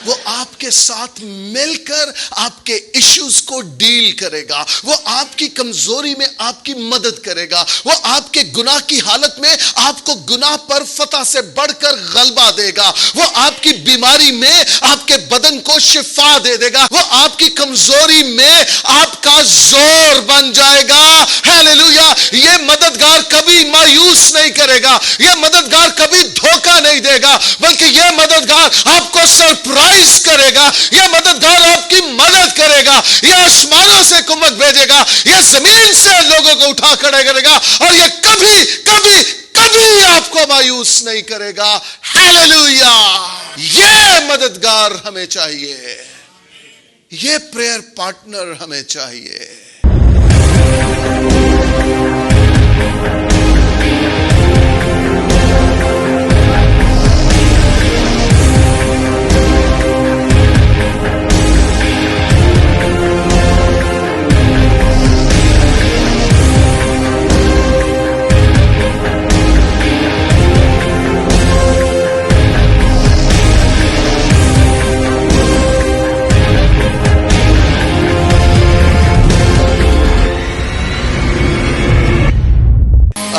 وہ آپ کے ساتھ مل کر آپ کے ایشوز کو ڈیل کرے گا. وہ آپ کی کمزوری میں آپ کی مدد کرے گا. وہ آپ کے گناہ کی حالت میں آپ کو گناہ پر فتح سے بڑھ کر غلبہ دے گا. وہ آپ کی بیماری میں آپ کے بدن کو شفا دے دے گا. وہ آپ کی کمزوری میں آپ کا زور بن جائے گا. ہیلیلویا. یہ مددگار کبھی مایوس نہیں کرے گا. یہ مددگار کبھی دھوکہ نہیں دے گا، بلکہ یہ مددگار آپ کو سرپرائز کرے گا. یہ مددگار آپ کی مدد کرے گا. یہ آسمانوں سے قوت بھیجے گا. یہ زمین سے لوگوں کو اٹھا کھڑے کرے گا، اور یہ کبھی کبھی کبھی آپ کو مایوس نہیں کرے گا. ہیلیلویا. یہ مددگار ہمیں چاہیے. یہ پریئر پارٹنر ہمیں چاہیے.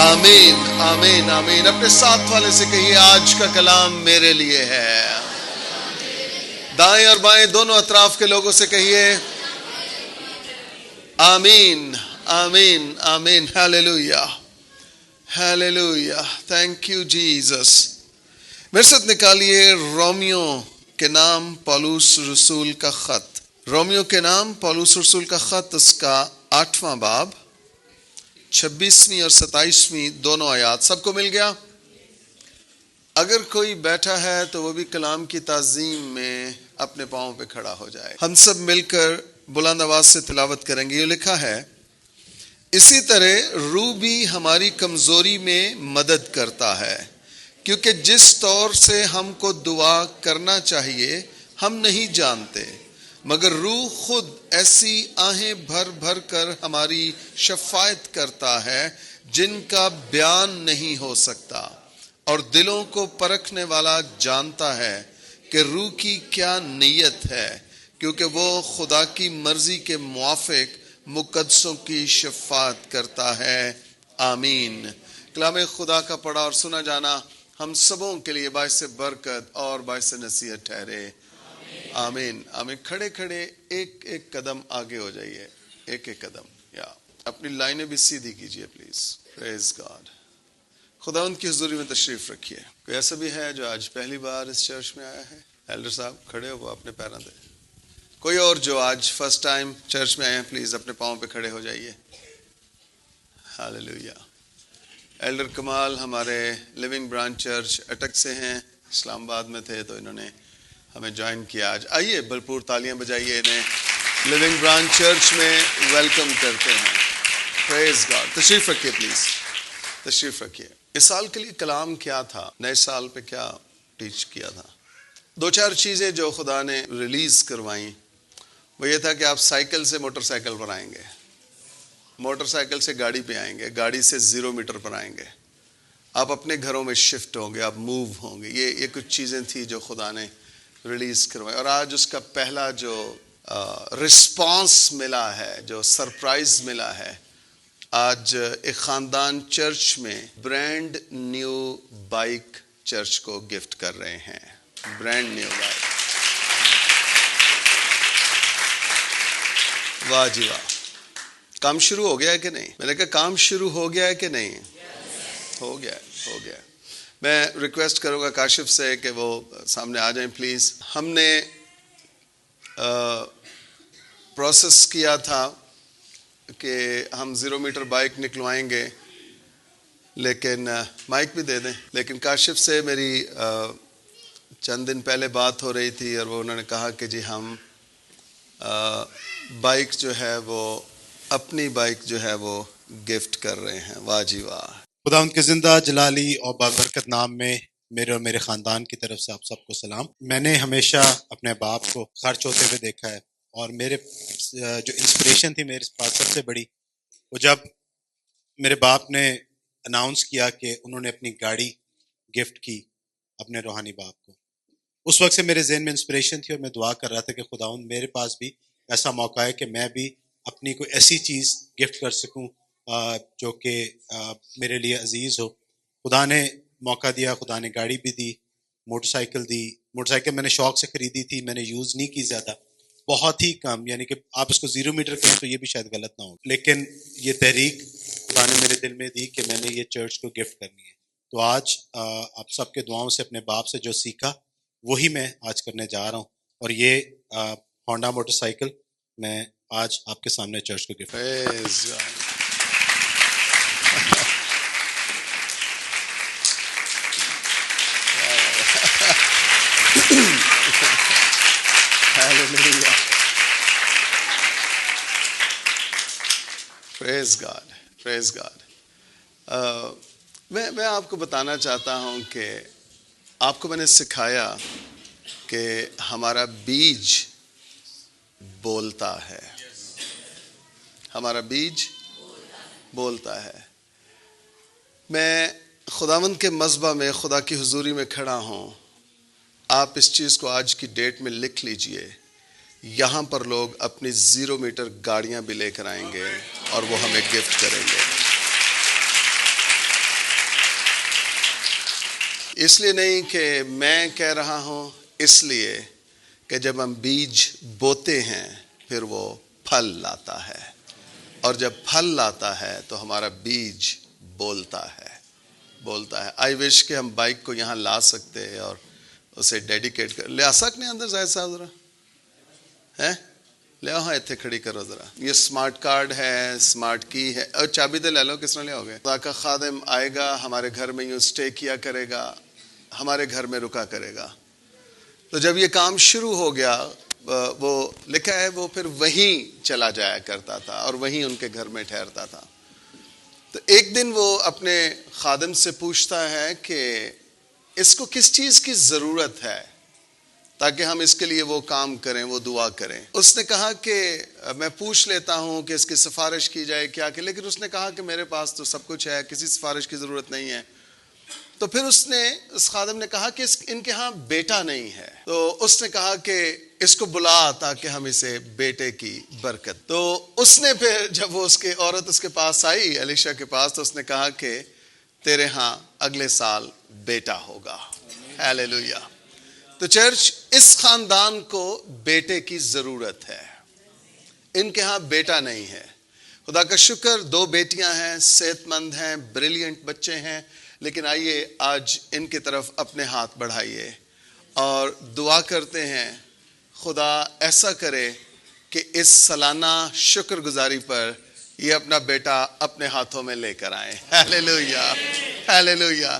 آمین آمین آمین. اپنے ساتھ والے سے کہیے، آج کا کلام میرے لیے ہے. دائیں اور بائیں دونوں اطراف کے لوگوں سے کہیے آمین آمین آمین. Hallelujah hallelujah. Thank you Jesus. میرے ساتھ نکالیے رومیو کے نام پولس رسول کا خط. رومیو کے نام پولس رسول کا خط، اس کا 8واں باب، 26ویں اور 27ویں دونوں آیات. سب کو مل گیا؟ اگر کوئی بیٹھا ہے تو وہ بھی کلام کی تعظیم میں اپنے پاؤں پہ کھڑا ہو جائے. ہم سب مل کر بلند آواز سے تلاوت کریں گے. یہ لکھا ہے، اسی طرح روح بھی ہماری کمزوری میں مدد کرتا ہے، کیونکہ جس طور سے ہم کو دعا کرنا چاہیے ہم نہیں جانتے، مگر روح خود ایسی آہیں بھر بھر کر ہماری شفاعت کرتا ہے جن کا بیان نہیں ہو سکتا. اور دلوں کو پرکھنے والا جانتا ہے کہ روح کی کیا نیت ہے، کیونکہ وہ خدا کی مرضی کے موافق مقدسوں کی شفاعت کرتا ہے. آمین. کلام خدا کا پڑھا اور سنا جانا ہم سبوں کے لیے باعث برکت اور باعث نصیحت ٹھہرے. آمین آمین. کھڑے کھڑے ایک ایک قدم آگے ہو جائیے، ایک ایک قدم، یا اپنی لائنیں بھی سیدھی کیجیے پلیز. Praise God. خدا ان کی حضوری میں تشریف رکھیے. کوئی ایسا بھی ہے جو آج پہلی بار اس چرچ میں آیا ہے؟ ایلڈر صاحب کھڑے ہو، وہ اپنے پیروں دے. کوئی اور جو آج فرسٹ ٹائم چرچ میں آئے ہیں، پلیز اپنے پاؤں پہ کھڑے ہو جائیے. ہاللیلویا. ایلڈر کمال ہمارے لیونگ برانچ چرچ اٹک سے ہیں، اسلام آباد میں تھے تو انہوں نے ہمیں جوائن کیا. آج آئیے بھرپور تالیاں بجائیے انہیں. لیونگ برانچ چرچ میں ویلکم کرتے ہیں. پریز گاڈ. تشریف رکھیے پلیز، تشریف رکھیے. اس سال کے لیے کلام کیا تھا؟ نئے سال پہ کیا ٹیچ کیا تھا؟ 2-4 چیزیں جو خدا نے ریلیز کروائیں، وہ یہ تھا کہ آپ سائیکل سے موٹر سائیکل پر آئیں گے، موٹر سائیکل سے گاڑی پہ آئیں گے، گاڑی سے 0 میٹر پر آئیں گے. آپ اپنے گھروں میں شفٹ ہوں گے، آپ موو ہوں گے. یہ کچھ چیزیں تھیں جو خدا نے ریلیز کروائی. اور آج اس کا پہلا جو رسپانس ملا ہے، جو سرپرائز ملا ہے، آج ایک خاندان چرچ میں برانڈ نیو بائک چرچ کو گفٹ کر رہے ہیں. Brand new bike. واہ جی واہ. کام شروع ہو گیا ہے کہ نہیں؟ میں نے کہا کام شروع ہو گیا ہے کہ نہیں؟ ہو گیا ہو گیا. میں ریکویسٹ کروں گا کاشف سے کہ وہ سامنے آ جائیں پلیز. ہم نے پروسیس کیا تھا کہ ہم 0 میٹر بائک نکلوائیں گے، لیکن مائک بھی دے دیں. لیکن کاشف سے میری چند دن پہلے بات ہو رہی تھی اور وہ انہوں نے کہا کہ جی ہم بائک جو ہے وہ اپنی بائک جو ہے وہ گفٹ کر رہے ہیں. واہ جی واہ. خدا ان کے زندہ جلالی اور بابرکت نام میں میرے اور میرے خاندان کی طرف سے آپ سب کو سلام. میں نے ہمیشہ اپنے باپ کو خرچ ہوتے ہوئے دیکھا ہے، اور میرے جو انسپریشن تھی میرے پاس سب سے بڑی، وہ جب میرے باپ نے اناؤنس کیا کہ انہوں نے اپنی گاڑی گفٹ کی اپنے روحانی باپ کو. اس وقت سے میرے ذہن میں انسپریشن تھی اور میں دعا کر رہا تھا کہ خداوند میرے پاس بھی ایسا موقع ہے کہ میں بھی اپنی کوئی ایسی چیز گفٹ کر سکوں جو کہ میرے لیے عزیز ہو. خدا نے موقع دیا، خدا نے گاڑی بھی دی، موٹر سائیکل دی. موٹر سائیکل میں نے شوق سے خریدی تھی، میں نے یوز نہیں کی زیادہ، بہت ہی کم، یعنی کہ آپ اس کو 0 میٹر کریں تو یہ بھی شاید غلط نہ ہو. لیکن یہ تحریک خدا نے میرے دل میں دی کہ میں نے یہ چرچ کو گفٹ کرنی ہے. تو آج آپ سب کے دعاؤں سے اپنے باپ سے جو سیکھا وہی میں آج کرنے جا رہا ہوں، اور یہ ہونڈا موٹر سائیکل میں آج آپ کے سامنے چرچ کو gift. Praise God. Hallelujah. Praise God. Praise God. میں آپ کو بتانا چاہتا ہوں کہ آپ کو میں نے سکھایا کہ ہمارا بیج بولتا ہے. ہمارا بیج بولتا ہے. میں خداوند کے مذبح میں خدا کی حضوری میں کھڑا ہوں. آپ اس چیز کو آج کی ڈیٹ میں لکھ لیجئے. یہاں پر لوگ اپنی 0 میٹر گاڑیاں بھی لے کر آئیں گے اور وہ ہمیں گفٹ کریں گے. اس لیے نہیں کہ میں کہہ رہا ہوں، اس لیے کہ جب ہم بیج بوتے ہیں پھر وہ پھل لاتا ہے، اور جب پھل لاتا ہے تو ہمارا بیج بولتا ہے. آئی وش کہ ہم بائک کو یہاں لا سکتے اور اسے ڈیڈیکیٹ کر. لے آ سکتے ہیں اندر زاہد صاحب ذرا ہے؟ لے آؤ، ہاں اتنے کھڑی کرو ذرا. یہ اسمارٹ کارڈ ہے، اسمارٹ کی ہے، اور چابی دے لے لو. کس نے لے ہوگے؟ خدا کا خادم آئے گا، ہمارے گھر میں یوں اسٹے کیا کرے گا، ہمارے گھر میں رکا کرے گا. تو جب یہ کام شروع ہو گیا، وہ لکھا ہے وہ پھر وہیں چلا جایا کرتا تھا اور وہیں ان کے گھر میں ٹھہرتا تھا. تو ایک دن وہ اپنے خادم سے پوچھتا ہے کہ اس کو کس چیز کی ضرورت ہے تاکہ ہم اس کے لیے وہ کام کریں، وہ دعا کریں. اس نے کہا کہ میں پوچھ لیتا ہوں کہ اس کی سفارش کی جائے کیا کہ، لیکن اس نے کہا کہ میرے پاس تو سب کچھ ہے، کسی سفارش کی ضرورت نہیں ہے. تو پھر اس خادم نے کہا کہ ان کے ہاں بیٹا نہیں ہے. تو اس نے کہا کہ اس کو بلا تاکہ ہم اسے بیٹے کی برکت. تو اس نے پھر جب وہ اس کے عورت اس کے پاس آئی، الیشا کے پاس، تو اس نے کہا کہ تیرے ہاں اگلے سال بیٹا ہوگا. ہیلیلویا. تو چرچ، اس خاندان کو بیٹے کی ضرورت ہے. ان کے ہاں بیٹا نہیں ہے. خدا کا شکر 2 بیٹیاں ہیں، صحت مند ہیں، بریلینٹ بچے ہیں. لیکن آئیے آج ان کی طرف اپنے ہاتھ بڑھائیے اور دعا کرتے ہیں خدا ایسا کرے کہ اس سالانہ شکر گزاری پر یہ اپنا بیٹا اپنے ہاتھوں میں لے کر آئیں. Hallelujah, hallelujah.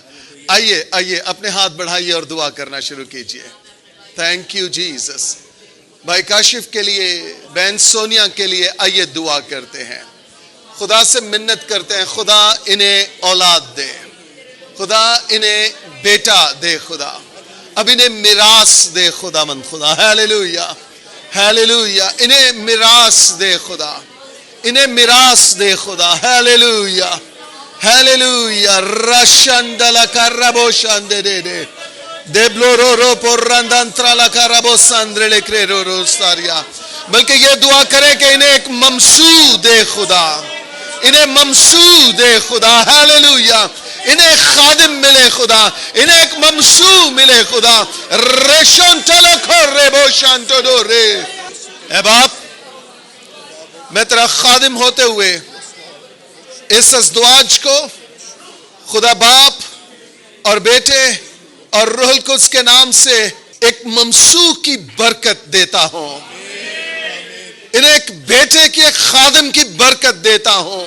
آئیے اپنے ہاتھ بڑھائیے اور دعا کرنا شروع کیجئے. Thank you Jesus. بھائی کاشف کے لیے، بہن سونیا کے لیے آئیے دعا کرتے ہیں. خدا سے منت کرتے ہیں خدا انہیں اولاد دے، خدا انہیں بیٹا دے، خدا اب انہیں میراث دے خدا مند خدا. Hallelujah, hallelujah. انہیں میراث دے خدا، انہیں میراث دے خدا. Hallelujah, hallelujah. رشندلا کربو شاندے دے دیبلو رو پورندنترا لا کربو ساندرے لے کرو رو ساریا. بلکہ یہ دعا کرے کہ انہیں ایک ممسو دے خدا، انہیں ممسو دے خدا. ہیلیلویا. انہیں خادم ملے خدا، انہیں ایک ممسو ملے خدا. ریشن تلکھو ریبو شانتو دو رے. اے باپ، میں تیرا خادم ہوتے ہوئے اس ازدواج کو خدا باپ اور بیٹے اور روح القدس کے نام سے ایک ممسو کی برکت دیتا ہوں. انہیں ایک بیٹے کی، ایک خادم کی برکت دیتا ہوں.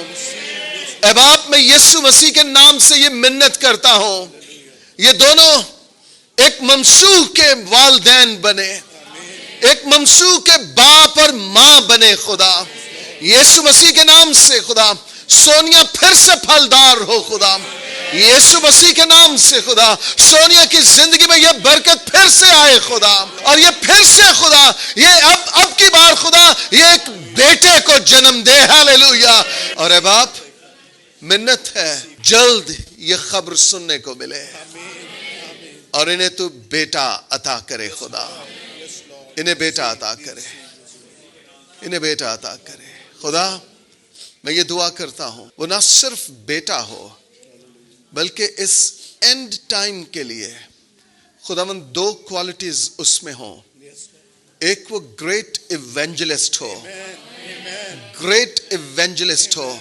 اے باپ، میں یسوع مسیح کے نام سے یہ منت کرتا ہوں، یہ دونوں ایک ممسو کے والدین بنے، ایک ممسو کے باپ اور ماں بنے خدا. یسوع مسیح کے نام سے خدا سونیا پھر سے پھلدار ہو خدا. یسوع مسیح کے نام سے خدا سونیا کی زندگی میں یہ برکت پھر سے آئے خدا، اور یہ پھر سے خدا یہ اب کی بار خدا یہ ایک بیٹے کو جنم دے. ہیلیلویا. اور اے باپ، منت ہے جلد یہ خبر سننے کو ملے اور انہیں تو بیٹا عطا کرے خدا, انہیں بیٹا عطا کرے, انہیں بیٹا عطا کرے خدا. میں یہ دعا کرتا ہوں وہ نہ صرف بیٹا ہو بلکہ اس اینڈ ٹائم کے لیے خداوند دو کوالٹیز اس میں ہوں. ایک وہ گریٹ ایونجلسٹ ہو, گریٹ ایونجلسٹ ہو,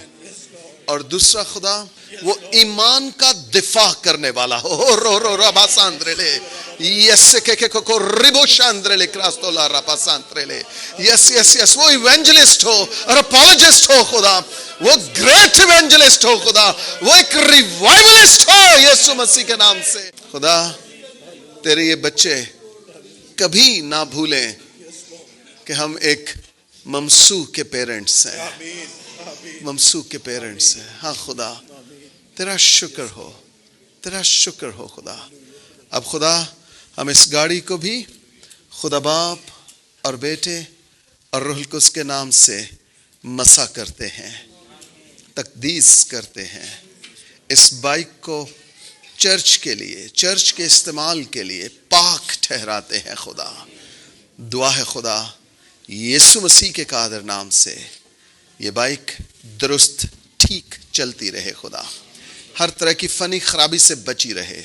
اور دوسرا خدا وہ ایمان کا دفاع کرنے والا ہو. رو رو ربا ساندرے لے یس کے کو ریبو شاندرے لے کراسٹولا ربا ساندرے لے یس یس یس, وہ ایونجلسٹ ہو اور اپولوجسٹ ہو خدا, وہ گریٹ ایونجلسٹ ہو خدا, وہ ایک ریوائولسٹ ہو یسوع مسیح کے نام سے. خدا تیرے یہ بچے کبھی نہ بھولیں کہ ہم ایک ممسوح کے پیرنٹس ہیں, ممسوح کے پیرنٹس ہیں. ہاں خدا تیرا شکر ہو, تیرا شکر ہو خدا. اب خدا ہم اس گاڑی کو بھی خدا باپ اور بیٹے اور روح القدس کے نام سے مسح کرتے ہیں, تقدیس کرتے ہیں. اس بائک کو چرچ کے لیے, چرچ کے استعمال کے لیے پاک ٹھہراتے ہیں خدا. دعا ہے خدا یسوع مسیح کے قادر نام سے یہ بائک درست ٹھیک چلتی رہے خدا, ہر طرح کی فنی خرابی سے بچی رہے,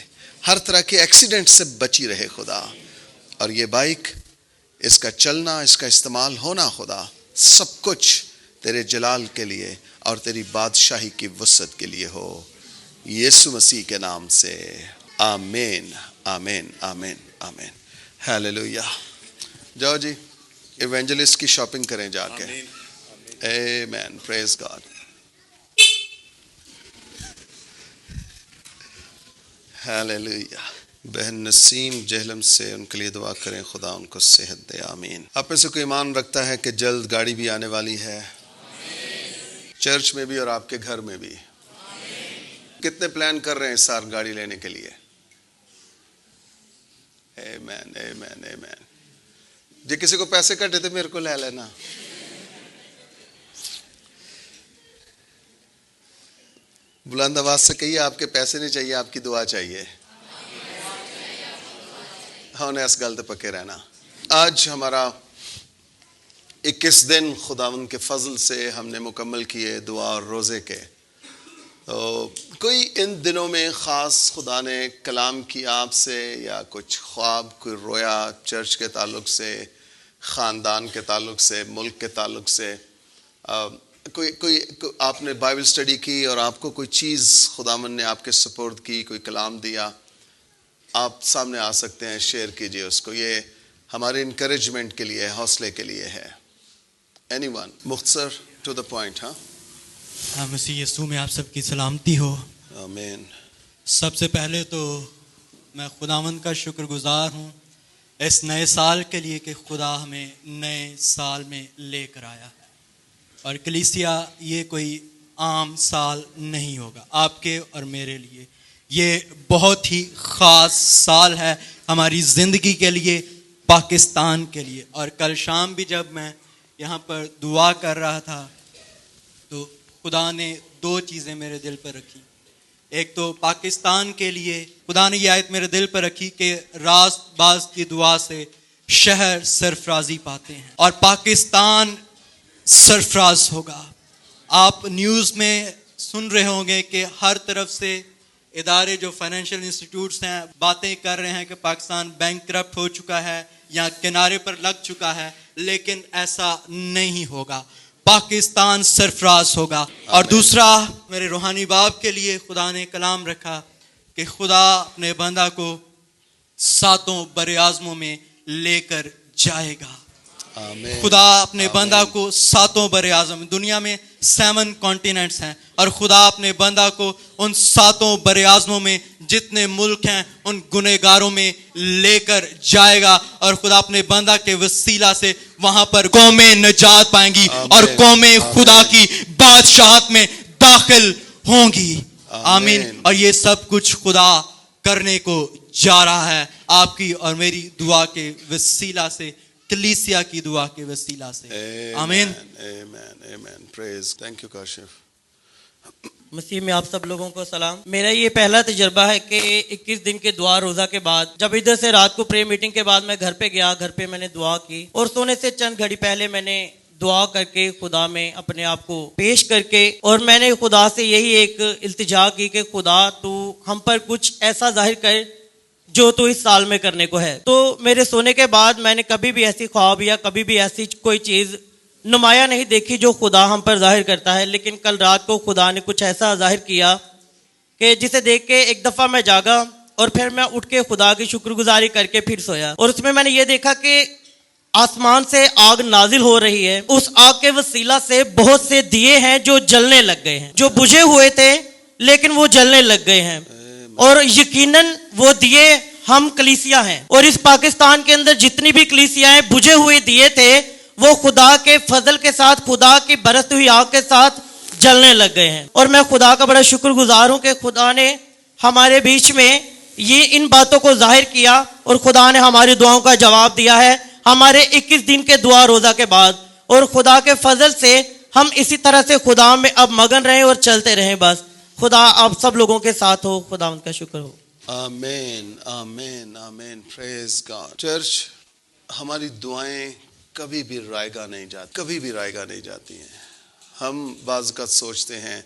ہر طرح کے ایکسیڈنٹ سے بچی رہے خدا. اور یہ بائک, اس کا چلنا, اس کا استعمال ہونا خدا, سب کچھ تیرے جلال کے لیے اور تیری بادشاہی کی وسعت کے لیے ہو, یسوع مسیح کے نام سے. آمین آمین آمین آمین. ہیلیلویا. جاؤ جی ایونجلسٹ کی شاپنگ کریں جا کے. آمین. پریز گاڈ. ہیلیلویا. بہن نسیم جہلم سے ان کے لیے دعا کریں, خدا ان کو صحت دے. آمین. آپ میں سے کوئی ایمان رکھتا ہے کہ جلد گاڑی بھی آنے والی ہے, چرچ میں بھی اور آپ کے گھر میں بھی؟ کتنے پلان کر رہے ہیں اس سال گاڑی لینے کے لیے؟ آمین آمین آمین. جی کسی کو پیسے کٹے تھے میرے کو لے لینا. بلند آواز سے کہیے آپ کے پیسے نہیں چاہیے, آپ کی دعا چاہیے. ہاں اس گل تے پکے رہنا. آج ہمارا 21 دن خداوند کے فضل سے ہم نے مکمل کیے دعا اور روزے کے. تو کوئی ان دنوں میں خاص خدا نے کلام کیا آپ سے, یا کچھ خواب, کوئی رویا چرچ کے تعلق سے, خاندان کے تعلق سے, ملک کے تعلق سے, کوئی آپ نے بائبل اسٹڈی کی اور آپ کو کوئی چیز خداوند نے آپ کے سپورٹ کی, کوئی کلام دیا, آپ سامنے آ سکتے ہیں, شیئر کیجئے اس کو. یہ ہمارے انکریجمنٹ کے لیے, حوصلے کے لیے ہے. اینی ون, مختصر ٹو دا پوائنٹ. ہاں مسیح یسوع میں آپ سب کی سلامتی ہو. آمین. سب سے پہلے تو میں خداوند کا شکر گزار ہوں اس نئے سال کے لیے کہ خدا ہمیں نئے سال میں لے کر آیا. اور کلیسیا یہ کوئی عام سال نہیں ہوگا آپ کے اور میرے لیے, یہ بہت ہی خاص سال ہے ہماری زندگی کے لیے, پاکستان کے لیے. اور کل شام بھی جب میں یہاں پر دعا کر رہا تھا تو خدا نے دو چیزیں میرے دل پر رکھی. ایک تو پاکستان کے لیے خدا نے یہ آیت میرے دل پر رکھی کہ راست باز کی دعا سے شہر سرفرازی پاتے ہیں, اور پاکستان سرفراز ہوگا. آپ نیوز میں سن رہے ہوں گے کہ ہر طرف سے ادارے جو فائنینشیل انسٹیٹیوٹس ہیں باتیں کر رہے ہیں کہ پاکستان بینک کرپٹ ہو چکا ہے یا کنارے پر لگ چکا ہے, لیکن ایسا نہیں ہوگا. پاکستان سرفراز ہوگا. اور دوسرا میرے روحانی باپ کے لیے خدا نے کلام رکھا کہ خدا اپنے بندہ کو 7 براعظموں میں لے کر جائے گا. خدا اپنے بندہ کو 7 براعظم, دنیا میں 7 کانٹیننٹس ہیں, اور خدا اپنے بندہ کو ان 7 براعظموں میں جتنے ملک ہیں ان گنہگاروں میں لے کر جائے گا. اور خدا اپنے بندہ کے وسیلہ سے وہاں پر قومیں نجات پائیں گی اور قومیں خدا کی بادشاہت میں داخل ہوں گی. آمین. اور یہ سب کچھ خدا کرنے کو جا رہا ہے آپ کی اور میری دعا کے وسیلہ سے, کلیسیا کی دعا کے وسیلہ سے. آمین. آمین. آمین. پریز. Thank you Kashif. مسیح میں آپ سب لوگوں کو سلام. میرا یہ پہلا تجربہ ہے کہ 21 دن کے دعا روزہ کے بعد جب ادھر سے رات کو پرے میٹنگ کے بعد میں گھر پہ گیا, گھر پہ میں نے دعا کی اور سونے سے چند گھڑی پہلے میں نے دعا کر کے خدا میں اپنے آپ کو پیش کر کے اور میں نے خدا سے یہی ایک التجا کی کہ خدا تو ہم پر کچھ ایسا ظاہر کر جو تو اس سال میں کرنے کو ہے. تو میرے سونے کے بعد میں نے کبھی بھی ایسی خواب یا کبھی بھی ایسی کوئی چیز نمایاں نہیں دیکھی جو خدا ہم پر ظاہر کرتا ہے, لیکن کل رات کو خدا نے کچھ ایسا ظاہر کیا کہ جسے دیکھ کے ایک دفعہ میں جاگا اور پھر میں اٹھ کے خدا کی شکر گزاری کر کے پھر سویا, اور اس میں نے یہ دیکھا کہ آسمان سے آگ نازل ہو رہی ہے. اس آگ کے وسیلہ سے بہت سے دیے ہیں جو جلنے لگ گئے ہیں, جو بجھے ہوئے تھے لیکن وہ جلنے لگ گئے ہیں, اور یقیناً وہ دیے ہم کلیسیا ہیں. اور اس پاکستان کے اندر جتنی بھی کلیسیا ہیں بجھے ہوئے دیے تھے وہ خدا کے فضل کے ساتھ, خدا کی برستی ہوئی آگ کے ساتھ جلنے لگ گئے ہیں. اور میں خدا کا بڑا شکر گزار ہوں کہ خدا نے ہمارے بیچ میں یہ ان باتوں کو ظاہر کیا اور خدا نے ہماری دعاؤں کا جواب دیا ہے ہمارے 21 دن کے دعا روزہ کے بعد. اور خدا کے فضل سے ہم اسی طرح سے خدا میں اب مگن رہیں اور چلتے رہیں. بس خدا آپ سب لوگوں کے ساتھ ہو, خدا ان کا شکر ہو. آمین آمین آمین. پریز گاڈ. چرچ, ہماری دعائیں کبھی بھی رائگاں نہیں جاتی, کبھی بھی رائگاں نہیں جاتی ہیں. ہم بعض اوقات سوچتے ہیں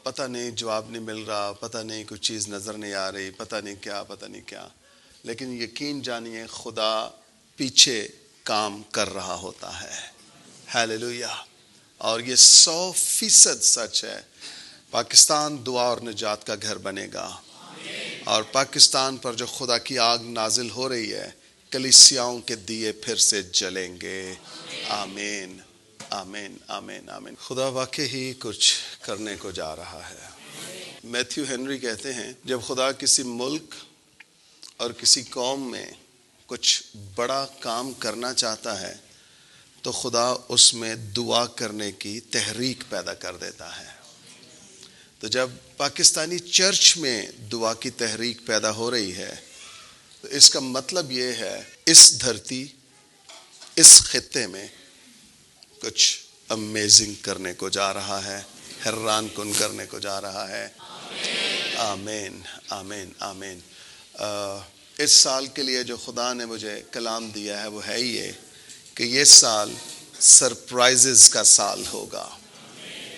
پتہ نہیں جواب نہیں مل رہا, پتہ نہیں کوئی چیز نظر نہیں آ رہی, پتہ نہیں کیا, لیکن یقین جانیے خدا پیچھے کام کر رہا ہوتا ہے. ہیلیلویا. اور یہ 100% سچ ہے. پاکستان دعا اور نجات کا گھر بنے گا, اور پاکستان پر جو خدا کی آگ نازل ہو رہی ہے کلیسیاؤں کے دیے پھر سے جلیں گے. آمین آمین آمین آمین. خدا واقعی ہی کچھ کرنے کو جا رہا ہے. میتھیو ہنری کہتے ہیں جب خدا کسی ملک اور کسی قوم میں کچھ بڑا کام کرنا چاہتا ہے تو خدا اس میں دعا کرنے کی تحریک پیدا کر دیتا ہے. تو جب پاکستانی چرچ میں دعا کی تحریک پیدا ہو رہی ہے تو اس کا مطلب یہ ہے اس دھرتی, اس خطے میں کچھ امیزنگ کرنے کو جا رہا ہے, حیران کن کرنے کو جا رہا ہے. آمین آمین آمین. اس سال کے لیے جو خدا نے مجھے کلام دیا ہے وہ ہے یہ کہ یہ سال سرپرائزز کا سال ہوگا,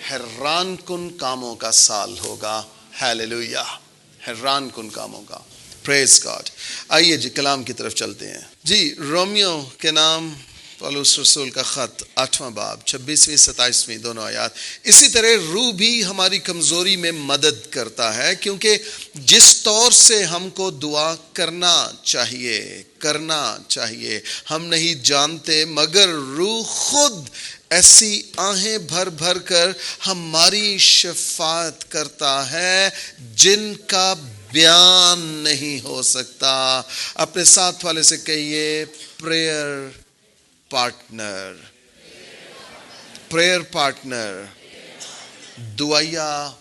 حیران کن کاموں کا سال ہوگا. ہیلیلویا. حیران کن کاموں کا. پریز گاڈ. آئیے جی کلام کی طرف چلتے ہیں. جی رومیو کے نام پولس رسول کا خط 8واں باب 26ویں 27ویں دونوں آیات. اسی طرح روح بھی ہماری کمزوری میں مدد کرتا ہے, کیونکہ جس طور سے ہم کو دعا کرنا چاہیے ہم نہیں جانتے, مگر روح خود ایسی آہیں بھر بھر کر ہماری شفاعت کرتا ہے جن کا بیان نہیں ہو سکتا. اپنے ساتھ والے سے کہیے پریئر پارٹنر, دعائیا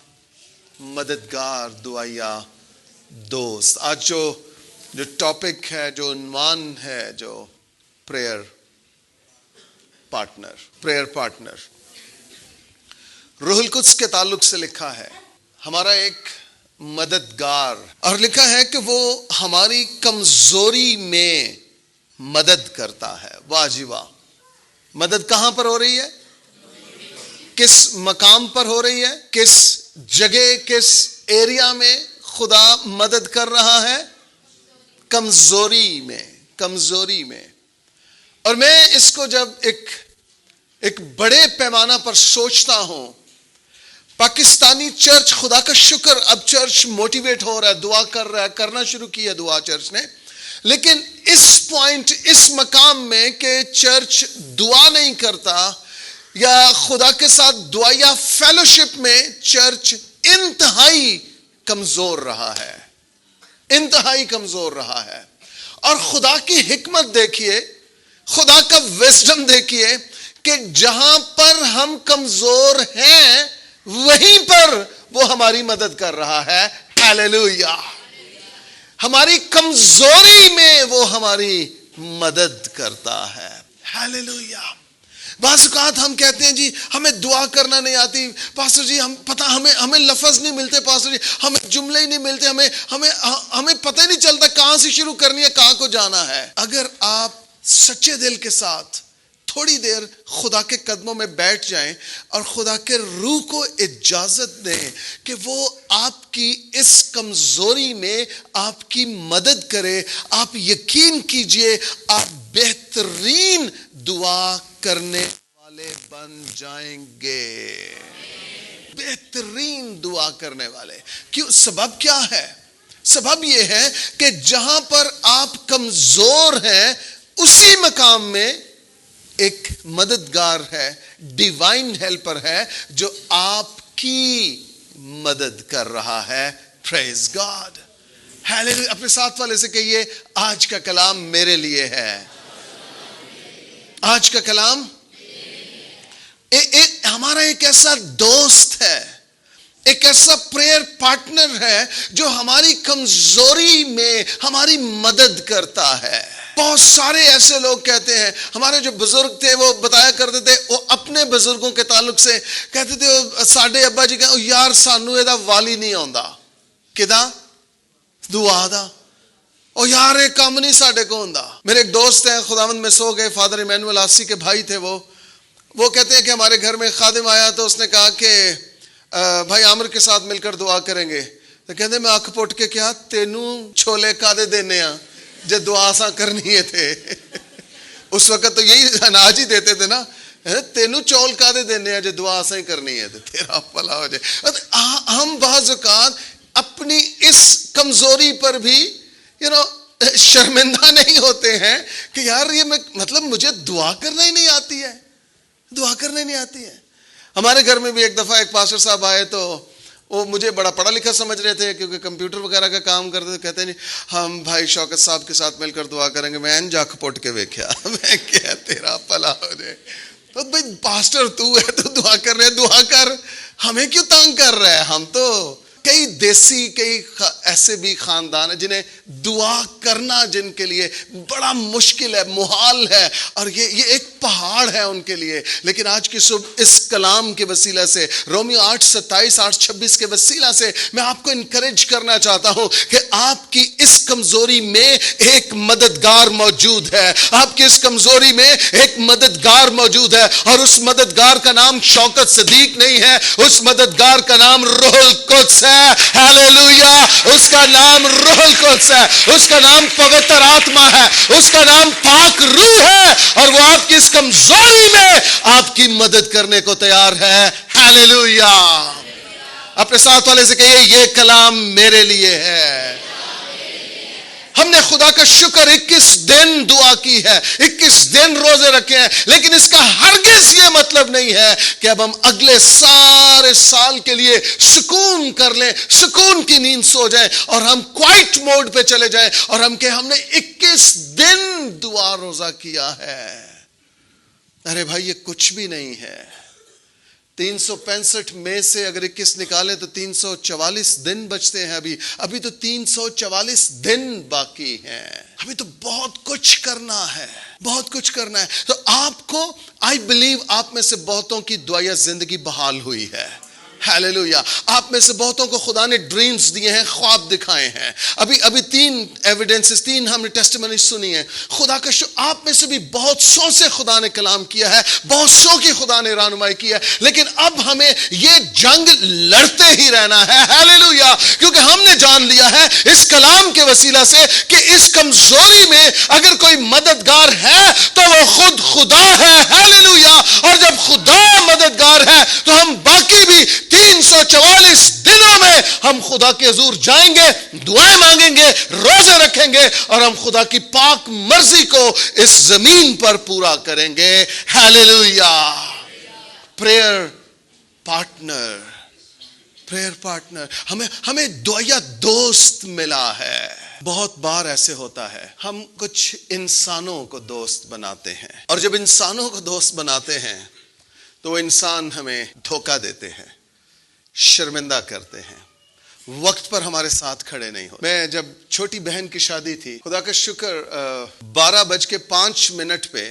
مددگار, دعائیا دوست. آج جو ٹاپک ہے, جو عنوان ہے, جو پریئر پارٹنر روح القدس کے تعلق سے لکھا ہے ہمارا ایک مددگار, اور لکھا ہے کہ وہ ہماری کمزوری میں مدد کرتا ہے. واہ جی واہ. مدد کہاں پر ہو رہی ہے؟ کس مقام پر ہو رہی ہے؟ کس جگہ, کس ایریا میں خدا مدد کر رہا ہے؟ کمزوری میں. اور میں اس کو جب ایک بڑے پیمانہ پر سوچتا ہوں, پاکستانی چرچ, خدا کا شکر اب چرچ موٹیویٹ ہو رہا ہے, دعا کر رہا ہے, کرنا شروع کی ہے دعا چرچ نے, لیکن اس پوائنٹ, اس مقام میں کہ چرچ دعا نہیں کرتا یا خدا کے ساتھ دعائیا فیلوشپ میں چرچ انتہائی کمزور رہا ہے. اور خدا کی حکمت دیکھیے, خدا کا وزڈم دیکھیے کہ جہاں پر ہم کمزور ہیں وہیں پر وہ ہماری مدد کر رہا ہے. ہیلیلویا. ہماری کمزوری میں وہ ہماری مدد کرتا ہے. ہیلیلویا. بعض اوقات ہم کہتے ہیں جی ہمیں دعا کرنا نہیں آتی پاسٹر جی، ہمیں لفظ نہیں ملتے پاسٹر جی، ہمیں جملے ہی نہیں ملتے، ہمیں پتہ ہی نہیں چلتا کہاں سے شروع کرنی ہے، کہاں کو جانا ہے. اگر آپ سچے دل کے ساتھ تھوڑی دیر خدا کے قدموں میں بیٹھ جائیں اور خدا کے روح کو اجازت دیں کہ وہ آپ کی اس کمزوری میں آپ کی مدد کرے، آپ یقین کیجئے آپ بہترین دعا کرنے والے بن جائیں گے. بہترین دعا کرنے والے. کیوں؟ سبب کیا ہے؟ سبب یہ ہے کہ جہاں پر آپ کمزور ہیں اسی مقام میں ایک مددگار ہے، ڈیوائن ہیلپر ہے جو آپ کی مدد کر رہا ہے. پریز گاڈ. ہیلیلویا. اپنے ساتھ والے سے کہیے آج کا کلام میرے لیے ہے. آج کا کلام ہمارا ایک ایسا دوست ہے، ایک ایسا پریئر پارٹنر ہے جو ہماری کمزوری میں ہماری مدد کرتا ہے. بہت سارے ایسے لوگ کہتے ہیں، ہمارے جو بزرگ تھے وہ بتایا کرتے تھے، وہ اپنے بزرگوں کے تعلق سے کہتے تھے ساڈے ابا جی کہتے یار سانو یہ والی نہیں آندا کدا دعا دا، او یار یہ کام نہیں ساڈے کو ہوندا. میرے ایک دوست ہیں خداوند میں سو گئے، فادر ایمینول آسی کے بھائی تھے. وہ کہتے ہیں کہ ہمارے گھر میں خادم آیا تو اس نے کہا کہ بھائی عامر کے ساتھ مل کر دعا کریں گے. تو کہتے میں اکھ پٹ کے کیا تینوں چھولے کادے دینے ہاں جے دعا سا کرنی ہے تھے. اس وقت تو یہی اناج ہی دیتے تھے نا، تینوں چول کادے دینے ہیں جے دعا سا ہی کرنی ہے تیرا بھلا ہو جائے. ہم بعض اوقات اپنی اس کمزوری پر بھی شرمندہ نہیں ہوتے ہیں کہ یار یہ مطلب مجھے دعا کرنا ہی نہیں آتی ہے، دعا کرنا نہیں آتی ہے. ہمارے گھر میں بھی ایک دفعہ ایک پاسٹر صاحب آئے تو وہ مجھے بڑا پڑھا لکھا سمجھ رہے تھے کیونکہ کمپیوٹر وغیرہ کا کام کرتے تھے. کہتے ہیں ہم بھائی شوکت صاحب کے ساتھ مل کر دعا کریں گے. میں جاک پوٹ کے ویکھیا، میں کیا تیرا بھلا ہو جائے. تو بھائی پاسٹر تو ہے تو دعا کر رہے، دعا کر، ہمیں کیوں تنگ کر رہا ہے؟ ہم تو کئی دیسی کئی ایسے بھی خاندان ہیں جنہیں دعا کرنا جن کے لیے بڑا مشکل ہے، محال ہے، اور یہ ایک پہاڑ ہے ان کے لیے. لیکن آج کی صبح اس کلام کے وسیلہ سے، رومیو 8:27 8:26 کے وسیلہ سے میں آپ کو انکریج کرنا چاہتا ہوں کہ آپ کی اس کمزوری میں ایک مددگار موجود ہے. آپ کی اس کمزوری میں ایک مددگار موجود ہے، اور اس مددگار کا نام شوکت صدیق نہیں ہے، اس مددگار کا نام روح القدس ہے. ہیلیلویا. اس کا نام روح القدس ہے، اس کا نام پوتر آتما ہے، اس کا نام پاک روح ہے، اور وہ آپ کی اس کمزوری میں آپ کی مدد کرنے کو تیار ہے. ہیلیلویا. اپنے ساتھ والے سے کہیے یہ کلام میرے لیے ہے. ہم نے خدا کا شکر 21 دن دعا کی ہے، 21 دن روزے رکھے ہیں، لیکن اس کا ہرگز یہ مطلب نہیں ہے کہ اب ہم اگلے سارے سال کے لیے سکون کر لیں، سکون کی نیند سو جائیں اور ہم کوائٹ موڈ پہ چلے جائیں اور ہم کہ ہم نے 21 دن دعا روزہ کیا ہے. ارے بھائی یہ کچھ بھی نہیں ہے. 365 میں سے اگر 21 نکالیں تو 344 دن بچتے ہیں. ابھی تو 344 دن باقی ہیں. ابھی تو بہت کچھ کرنا ہے، بہت کچھ کرنا ہے. تو آپ کو آئی بلیو آپ میں سے بہتوں کی دعائیہ زندگی بحال ہوئی ہے. ہیلیلویا. آپ میں سے بہتوں کو خدا نے ڈریمز دیے ہیں، خواب دکھائے ہیں. ابھی 3 ایویڈنسز، 3 ہم نے ٹیسٹیمنی سنی ہیں. خدا کا آپ میں سے بھی بہت سو سے خدا نے کلام کیا ہے، بہت سو کی خدا نے رہنمائی کی ہے. لیکن اب ہمیں یہ جنگ لڑتے ہی رہنا ہے. ہیلیلویا. کیونکہ ہم نے جان لیا ہے اس کلام کے وسیلہ سے کہ اس کمزوری میں اگر کوئی مددگار ہے تو وہ خود خدا ہے. ہیلیلویا. اور جب خدا مددگار ہے تو ہم باقی بھی 344 دنوں میں ہم خدا کے حضور جائیں گے، دعائیں مانگیں گے، روزے رکھیں گے، اور ہم خدا کی پاک مرضی کو اس زمین پر پورا کریں گے. Hallelujah. Prayer partner, prayer partner. ہمیں دعائیہ دوست ملا ہے. بہت بار ایسے ہوتا ہے ہم کچھ انسانوں کو دوست بناتے ہیں، اور جب انسانوں کو دوست بناتے ہیں تو وہ انسان ہمیں دھوکہ دیتے ہیں، شرمندہ کرتے ہیں، وقت پر ہمارے ساتھ کھڑے نہیں ہوتے. میں جب چھوٹی بہن کی شادی تھی، خدا کا شکر 12:05 پہ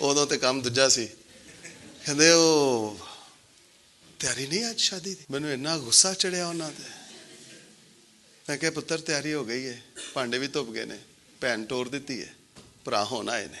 ਉਦੋਂ ਤੇ ਕੰਮ ਦੂਜਾ ਸੀ। ਕਹਿੰਦੇ ਉਹ ਤਿਆਰੀ ਨਹੀਂ ਅੱਜ ਸ਼ਾਦੀ ਦੀ। ਮੈਨੂੰ ਇੰਨਾ ਗੁੱਸਾ ਚੜਿਆ ਉਹਨਾਂ ਤੇ। ਮੈਂ ਕਿਹਾ ਪੁੱਤਰ ਤਿਆਰੀ ਹੋ ਗਈ ਹੈ, ਭਾਂਡੇ ਵੀ ਧੁੱਪ ਗਏ ਨੇ, ਭੈਣ ਤੋਰ ਦਿੱਤੀ ਹੈ, ਭਰਾ ਹੋਣ ਆਏ ਨੇ।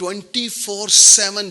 24/7,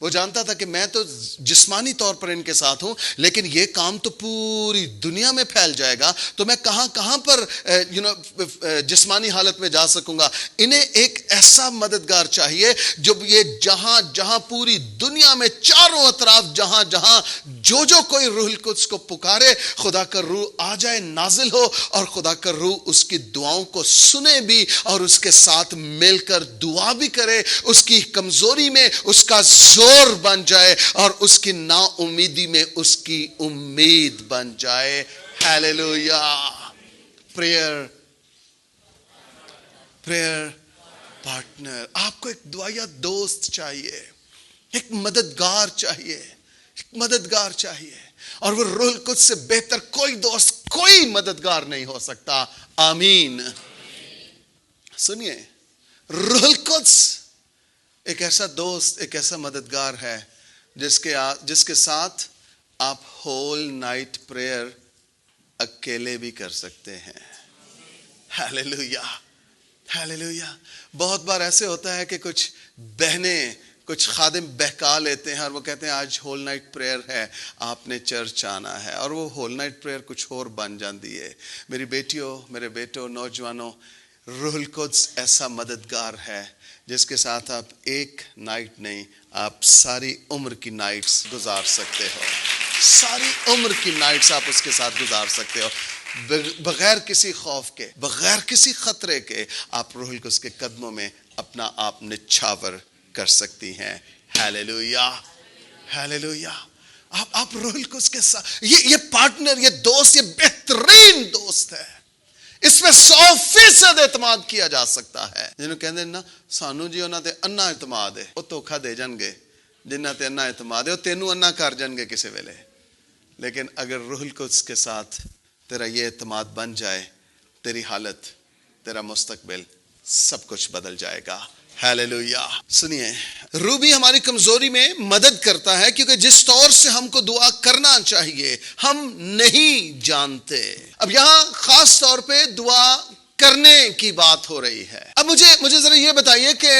وہ جانتا تھا کہ میں تو جسمانی طور پر ان کے ساتھ ہوں، لیکن یہ کام تو پوری دنیا میں پھیل جائے گا، تو میں کہاں پر جسمانی حالت میں جا سکوں گا. انہیں ایک ایسا مددگار چاہیے جو یہ جہاں پوری دنیا میں چاروں اطراف جہاں جو کوئی روح القدس کو پکارے، خدا کا روح آ جائے، نازل ہو، اور خدا کا روح اس کی دعاؤں کو سنے بھی اور اس کے ساتھ مل کر دعا بھی کرے، اس کی کمزوری میں اس کا زور بن جائے اور اس کی نا امیدی میں اس کی امید بن جائے. ہیلیلویا. Prayer partner. آپ کو ایک دعائیا دوست چاہیے، ایک مددگار چاہیے، اور وہ روح القدس سے بہتر کوئی دوست، کوئی مددگار نہیں ہو سکتا. آمین. سنیے، روح القدس ایک ایسا دوست، ایک ایسا مددگار ہے جس کے ساتھ آپ ہول نائٹ پریئر اکیلے بھی کر سکتے ہیں. ہیلیلویا. بہت بار ایسے ہوتا ہے کہ کچھ بہنیں، کچھ خادم بہکا لیتے ہیں اور وہ کہتے ہیں آج ہول نائٹ پریئر ہے، آپ نے چرچ آنا ہے، اور وہ ہول نائٹ پریئر کچھ اور بن جاتی ہے. میری بیٹیوں، میرے بیٹوں، نوجوانوں، روح القدس ایسا مددگار ہے جس کے ساتھ آپ ایک نائٹ نہیں، آپ ساری عمر کی نائٹس گزار سکتے ہو. ساری عمر کی نائٹس آپ اس کے ساتھ گزار سکتے ہو، بغیر کسی خوف کے، بغیر کسی خطرے کے. آپ روح القدس کے قدموں میں اپنا آپ نچھاور کر سکتی ہیں. ہیلیلویا. آپ روح القدس کے ساتھ، یہ پارٹنر، یہ دوست، یہ بہترین دوست ہے. اس میں 100% اعتماد کیا جا سکتا ہے. جنہوں کہتے ہیں نا سانو جی انہاں تے انا اعتماد ہے، وہ دھوکھا دے جان گے. جنہاں تے انا اعتماد ہے وہ تینوں انا کر جان گے کسی ویلے. لیکن اگر روح القدس کے ساتھ تیرا یہ اعتماد بن جائے، تیری حالت، تیرا مستقبل، سب کچھ بدل جائے گا. ہیلیلویا. سنیے، روح بھی ہماری کمزوری میں مدد کرتا ہے، کیونکہ جس طور سے ہم کو دعا کرنا چاہیے ہم نہیں جانتے. اب یہاں خاص طور پہ دعا کرنے کی بات ہو رہی ہے. اب مجھے ذرا یہ بتائیے کہ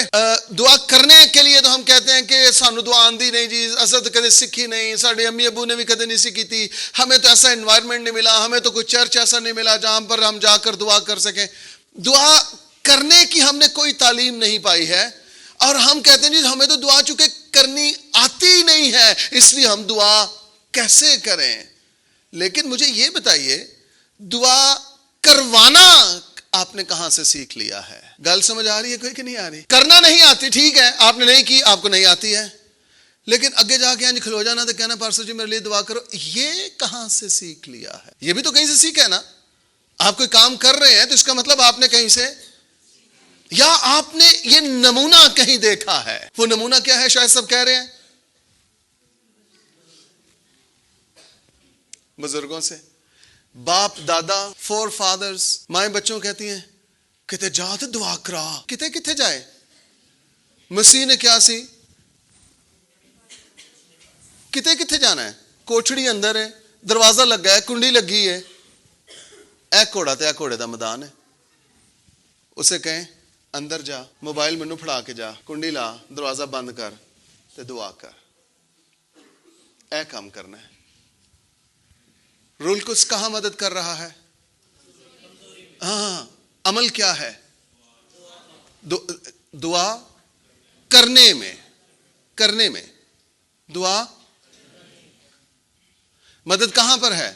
دعا کرنے کے لیے تو ہم کہتے ہیں کہ سانو دعا آندی نہیں جی، اصل تو کدے سیکھی نہیں، ساڑھے امی ابو نے بھی کدے نہیں سیکھی تھی، ہمیں تو ایسا انوائرمنٹ نہیں ملا، ہمیں تو کوئی چرچ ایسا نہیں ملا جہاں پر ہم جا کر دعا کر سکیں. دعا کرنے کی ہم نے کوئی تعلیم نہیں پائی ہے، اور ہم کہتے ہیں جی ہمیں تو دعا چونکہ کرنی آتی نہیں ہے، اس لیے ہم دعا کیسے کریں. لیکن مجھے یہ بتائیے، دعا کروانا آپ نے کہاں سے سیکھ لیا ہے؟ گل سمجھ آ رہی ہے کوئی کہ نہیں آ رہی؟ کرنا نہیں آتی، ٹھیک ہے، آپ نے نہیں کی، آپ کو نہیں آتی ہے، لیکن اگے جا کے کھلو جانا تو کہنا پارسو جی میرے لیے دعا کرو، یہ کہاں سے سیکھ لیا ہے؟ یہ بھی تو کہیں سے سیکھا ہے نا. آپ کوئی کام کر رہے ہیں تو اس کا مطلب آپ نے کہیں سے، یا آپ نے یہ نمونہ کہیں دیکھا ہے. وہ نمونہ کیا ہے؟ شاید سب کہہ رہے ہیں بزرگوں سے، باپ دادا، فور فادرز. مائیں بچوں کہتی ہیں کتے جا تو دعا کرا. کتے جائے؟ مسیح نے کیا سی؟ کتے جانا ہے؟ کوٹھڑی اندر ہے، دروازہ لگا ہے، کنڈی لگی ہے، اے کوڑا تے اے کوڑے دا میدان ہے. اسے کہیں اندر جا، موبائل مینوں پھڑا کے جا، کنڈی لا، دروازہ بند کر تے دعا کر. اے کام کرنا ہے. روح القدس کہاں مدد کر رہا ہے؟ ہاں، عمل کیا ہے؟ دعا کرنے میں دعا مدد کہاں پر ہے؟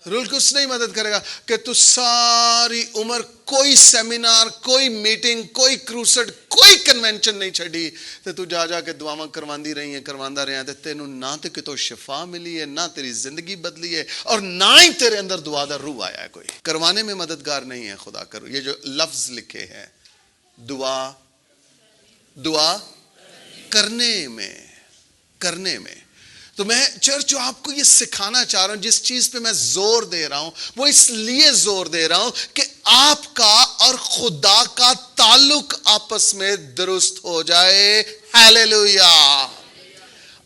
روح القدس نہیں مدد کرے گا کہ تو ساری عمر کوئی سیمینار، کوئی میٹنگ، کوئی کروسڈ، کوئی کنونشن نہیں چھڑی تے تو جا کے دعاواں کرواندی رہی ہیں، کرواندہ رہے ہیں تے تینوں نہ تے کہ تو شفا ملی ہے، نہ تیری زندگی بدلی ہے، اور نہ ہی تیرے اندر دعا دا روح آیا ہے. کوئی کروانے میں مددگار نہیں ہے خدا کا روح. یہ جو لفظ لکھے ہیں، دعا کرنے میں. تو میں چرچ جو آپ کو یہ سکھانا چاہ رہا ہوں، جس چیز پہ میں زور دے رہا ہوں، وہ اس لیے زور دے رہا ہوں کہ آپ کا اور خدا کا تعلق آپس میں درست ہو جائے. ہیلیلویا.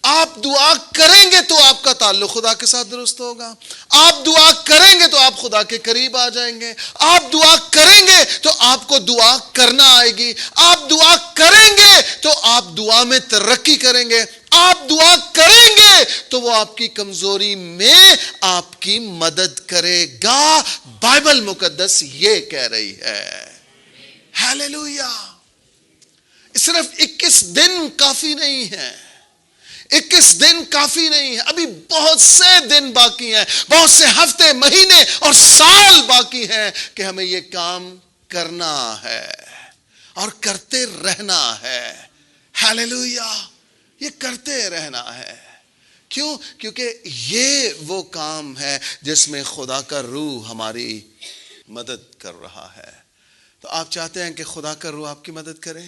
آپ دعا کریں گے تو آپ کا تعلق خدا کے ساتھ درست ہوگا. آپ دعا کریں گے تو آپ خدا کے قریب آ جائیں گے. آپ دعا کریں گے تو آپ کو دعا کرنا آئے گی. آپ دعا کریں گے تو آپ دعا میں ترقی کریں گے, آپ دعا کریں گے تو وہ آپ کی کمزوری میں آپ کی مدد کرے گا. بائبل مقدس یہ کہہ رہی ہے. ہیلیلویا. صرف 21 دن کافی نہیں ہے, 21 دن کافی نہیں ہے, ابھی بہت سے دن باقی ہیں, بہت سے ہفتے, مہینے اور سال باقی ہیں کہ ہمیں یہ کام کرنا ہے اور کرتے رہنا ہے. ہیلیلویا. یہ کرتے رہنا ہے. کیوں؟ کیونکہ یہ وہ کام ہے جس میں خدا کا روح ہماری مدد کر رہا ہے. تو آپ چاہتے ہیں کہ خدا کا روح آپ کی مدد کرے؟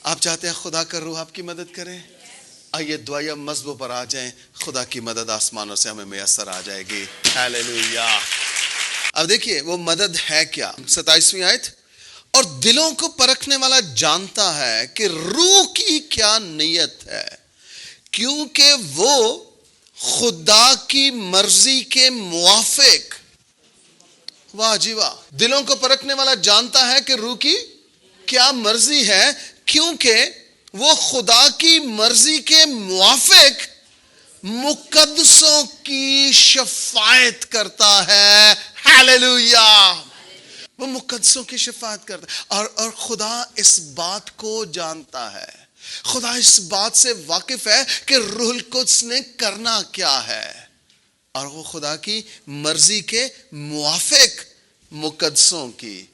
آپ چاہتے ہیں خدا کا روح آپ کی مدد کرے؟ آئیے دعائیہ مذہبوں پر آ جائیں, خدا کی مدد آسمانوں سے ہمیں میسر آ جائے گی. ہیلیلویا. اب دیکھیے وہ مدد ہے کیا. 27ویں آیت, اور دلوں کو پرکھنے والا جانتا ہے کہ روح کی کیا نیت ہے, کیونکہ وہ خدا کی مرضی کے موافق. واہ جی واہ. دلوں کو پرکھنے والا جانتا ہے کہ روح کی کیا مرضی ہے, کیونکہ وہ خدا کی مرضی کے موافق مقدسوں کی شفاعت کرتا ہے. ہیلیلویا. وہ مقدسوں کی شفاعت کرتا ہے, اور خدا اس بات کو جانتا ہے, خدا اس بات سے واقف ہے کہ روح القدس نے کرنا کیا ہے, اور وہ خدا کی مرضی کے موافق مقدسوں کی.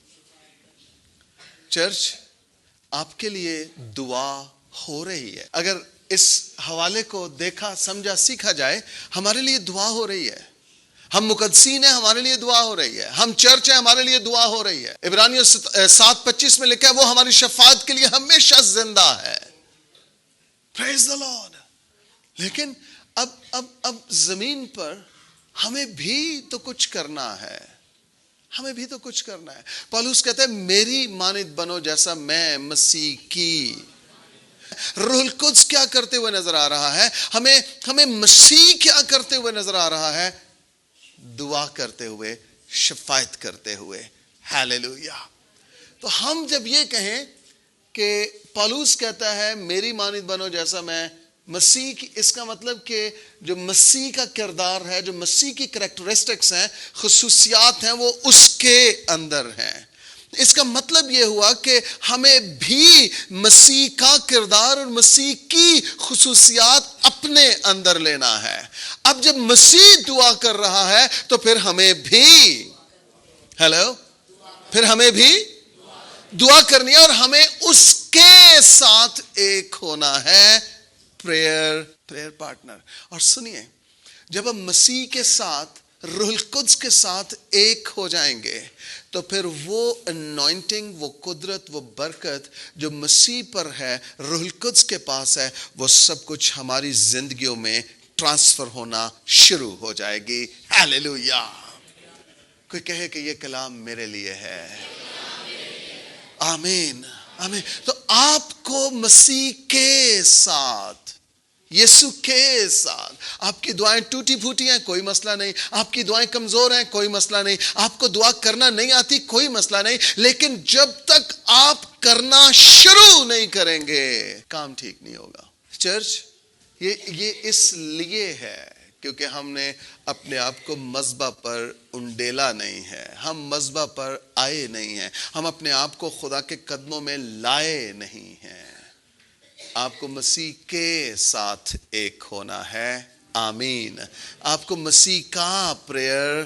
چرچ, آپ کے لیے دعا ہو رہی ہے. اگر اس حوالے کو دیکھا, سمجھا, سیکھا جائے, ہمارے لیے دعا ہو رہی ہے. ہم مقدسین ہیں, ہمارے لیے دعا ہو رہی ہے. ہم چرچ ہیں, ہمارے لیے دعا ہو رہی ہے. عبرانیوں 7:25 میں لکھا ہے وہ ہماری شفاعت کے لیے ہمیشہ زندہ ہے. پریز دی لارڈ. لیکن اب زمین پر ہمیں بھی تو کچھ کرنا ہے, ہمیں بھی تو کچھ کرنا ہے. پالوس کہتا ہے میری مانند بنو جیسا میں مسیح کی. روح القدس کیا کرتے ہوئے نظر آ رہا ہے, ہمیں مسیح کیا کرتے ہوئے نظر آ رہا ہے, دعا کرتے ہوئے, شفاعت کرتے ہوئے. ہیلیلویا. تو ہم جب یہ کہیں کہ پالوس کہتا ہے میری مانند بنو جیسا میں مسیح کی, اس کا مطلب کہ جو مسیح کا کردار ہے, جو مسیح کی کریکٹرسٹکس ہیں, خصوصیات ہیں, وہ اس کے اندر ہیں. اس کا مطلب یہ ہوا کہ ہمیں بھی مسیح کا کردار اور مسیح کی خصوصیات اپنے اندر لینا ہے. اب جب مسیح دعا کر رہا ہے تو پھر ہمیں بھی پھر ہمیں بھی دعا کرنی ہے, اور ہمیں اس کے ساتھ ایک ہونا ہے, پریئر پارٹنر. اور سنیے, جب ہم مسیح کے ساتھ, روح القدس کے ساتھ ایک ہو جائیں گے تو پھر وہ انوائنٹنگ, وہ قدرت, وہ برکت جو مسیح پر ہے, روح القدس کے پاس ہے, وہ سب کچھ ہماری زندگیوں میں ٹرانسفر ہونا شروع ہو جائے گی. ہیلیلویا. کوئی کہے کہ یہ کلام میرے لیے ہے. آمین آمین. تو آپ کو مسیح کے ساتھ, یسوع کے ساتھ, آپ کی دعائیں ٹوٹی پھوٹی ہیں, کوئی مسئلہ نہیں. آپ کی دعائیں کمزور ہیں, کوئی مسئلہ نہیں. آپ کو دعا کرنا نہیں آتی, کوئی مسئلہ نہیں. لیکن جب تک آپ کرنا شروع نہیں کریں گے, کام ٹھیک نہیں ہوگا. چرچ, یہ اس لیے ہے کیونکہ ہم نے اپنے آپ کو مذبح پر انڈیلا نہیں ہے, ہم مذبح پر آئے نہیں ہیں, ہم اپنے آپ کو خدا کے قدموں میں لائے نہیں ہیں. آپ کو مسیح کے ساتھ ایک ہونا ہے. آمین. آپ کو مسیح کا پریئر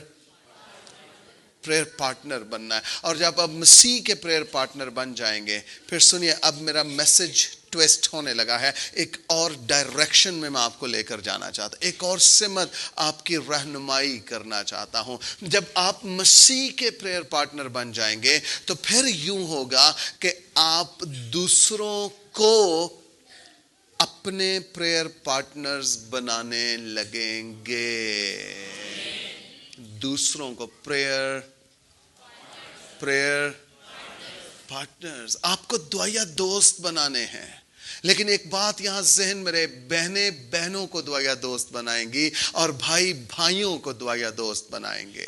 پارٹنر بننا ہے. اور جب آپ مسیح کے پریئر پارٹنر بن جائیں گے, پھر سنیے, اب میرا میسج ٹویسٹ ہونے لگا ہے. ایک اور ڈائریکشن میں آپ کو لے کر جانا چاہتا ہوں, ایک اور سمت آپ کی رہنمائی کرنا چاہتا ہوں. جب آپ مسیح کے پریئر پارٹنر بن جائیں گے تو پھر یوں ہوگا کہ آپ دوسروں کو اپنے پریئر پارٹنرز بنانے لگیں گے. دوسروں کو پریئر پارٹنرز, آپ کو دعائیا دوست بنانے ہیں. لیکن ایک بات یہاں ذہن میں رہے, بہنیں بہنوں کو دعائیا دوست بنائیں گی, اور بھائی بھائیوں کو دعائیا دوست بنائیں گے.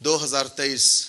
2023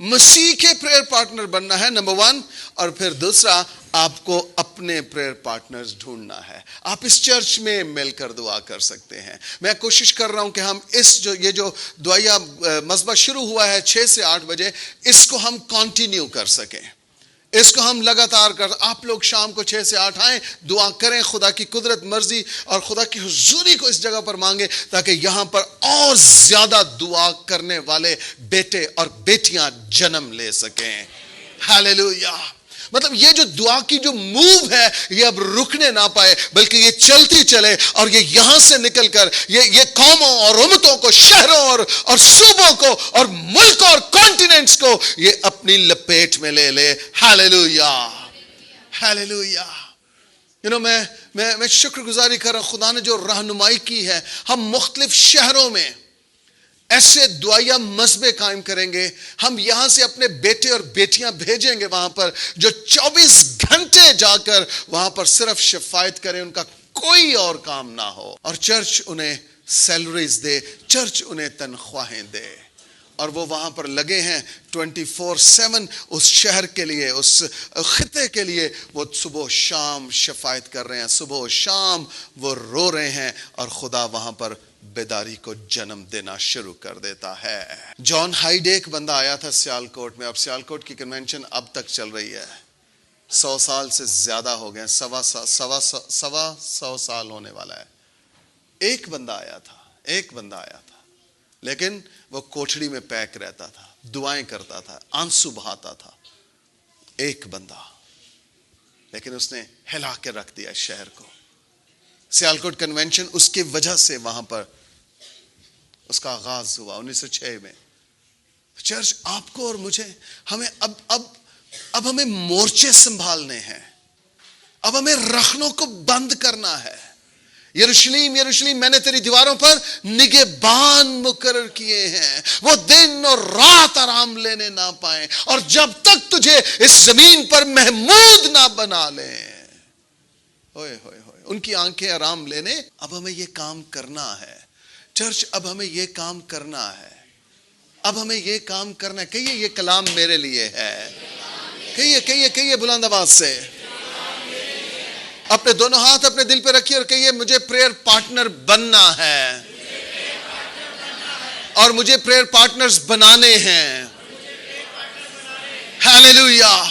مسیح کے پریئر پارٹنر بننا ہے نمبر 1, اور پھر دوسرا آپ کو اپنے پریئر پارٹنرز ڈھونڈنا ہے. آپ اس چرچ میں مل کر دعا کر سکتے ہیں. میں کوشش کر رہا ہوں کہ ہم یہ جو دعائیا مذبح شروع ہوا ہے 6 سے 8 بجے, اس کو ہم کنٹینیو کر سکیں, اس کو ہم لگاتار آپ لوگ شام کو 6 سے 8 آئیں, دعا کریں, خدا کی قدرت مرضی اور خدا کی حضوری کو اس جگہ پر مانگیں, تاکہ یہاں پر اور زیادہ دعا کرنے والے بیٹے اور بیٹیاں جنم لے سکیں. ہاللیلویا. مطلب یہ جو دعا کی جو موو ہے یہ اب رکنے نہ پائے, بلکہ یہ چلتی چلے, اور یہ یہاں سے نکل کر یہ قوموں اور امتوں کو, شہروں اور صوبوں کو اور ملکوں اور کانٹیننٹس کو یہ اپنی لپیٹ میں لے لے. ہاللیلویا, ہاللیلویا. میں شکر گزاری کر رہا ہوں, خدا نے جو رہنمائی کی ہے, ہم مختلف شہروں میں ایسے دعائیا مذبے قائم کریں گے. ہم یہاں سے اپنے بیٹے اور بیٹیاں بھیجیں گے وہاں پر, جو 24 گھنٹے جا کر وہاں پر صرف شفایت کریں, ان کا کوئی اور کام نہ ہو, اور چرچ انہیں سیلریز دے, چرچ انہیں تنخواہیں دے, اور وہ وہاں پر لگے ہیں 24/7 اس شہر کے لیے, اس خطے کے لیے. وہ صبح و شام شفایت کر رہے ہیں, صبح و شام وہ رو رہے ہیں, اور خدا وہاں پر بیداری کو جنم دینا شروع کر دیتا ہے. جان ہائیڈ ایک بندہ آیا تھا سیالکوٹ میں. اب سیالکوٹ کی کنونشن اب تک چل رہی ہے, 100 سال سے زیادہ ہو گئے, 100 سال ہونے والا ہے. ایک بندہ آیا تھا, لیکن وہ کوٹھڑی میں پیک رہتا تھا, دعائیں کرتا تھا, آنسو بہاتا تھا. ایک بندہ, لیکن اس نے ہلا کے رکھ دیا اس شہر کو. سیالکوٹ کنونشن اس کی وجہ سے وہاں پر اس کا آغاز ہوا 1906 میں. چرچ آپ کو اور مجھے, ہمیں اب ہمیں مورچے سنبھالنے ہیں, اب ہمیں رخنوں کو بند کرنا ہے. یروشلیم یروشلیم, میں نے تیری دیواروں پر نگہبان مقرر کیے ہیں, وہ دن اور رات آرام لینے نہ پائیں, اور جب تک تجھے اس زمین پر محمود نہ بنا لیں. ہوئے ہوئے ہوئے, ان کی آنکھیں آرام لینے. اب ہمیں یہ کام کرنا ہے چرچ, اب ہمیں یہ کام کرنا ہے, اب ہمیں یہ کام کرنا ہے. کہیے یہ کلام میرے لیے ہے, کہیے بلند آواز سے. اپنے دونوں ہاتھ اپنے دل پہ رکھیے اور کہیے مجھے پریئر پارٹنر بننا ہے, اور مجھے پریئر پارٹنرز بنانے ہیں. ہاللیلویا.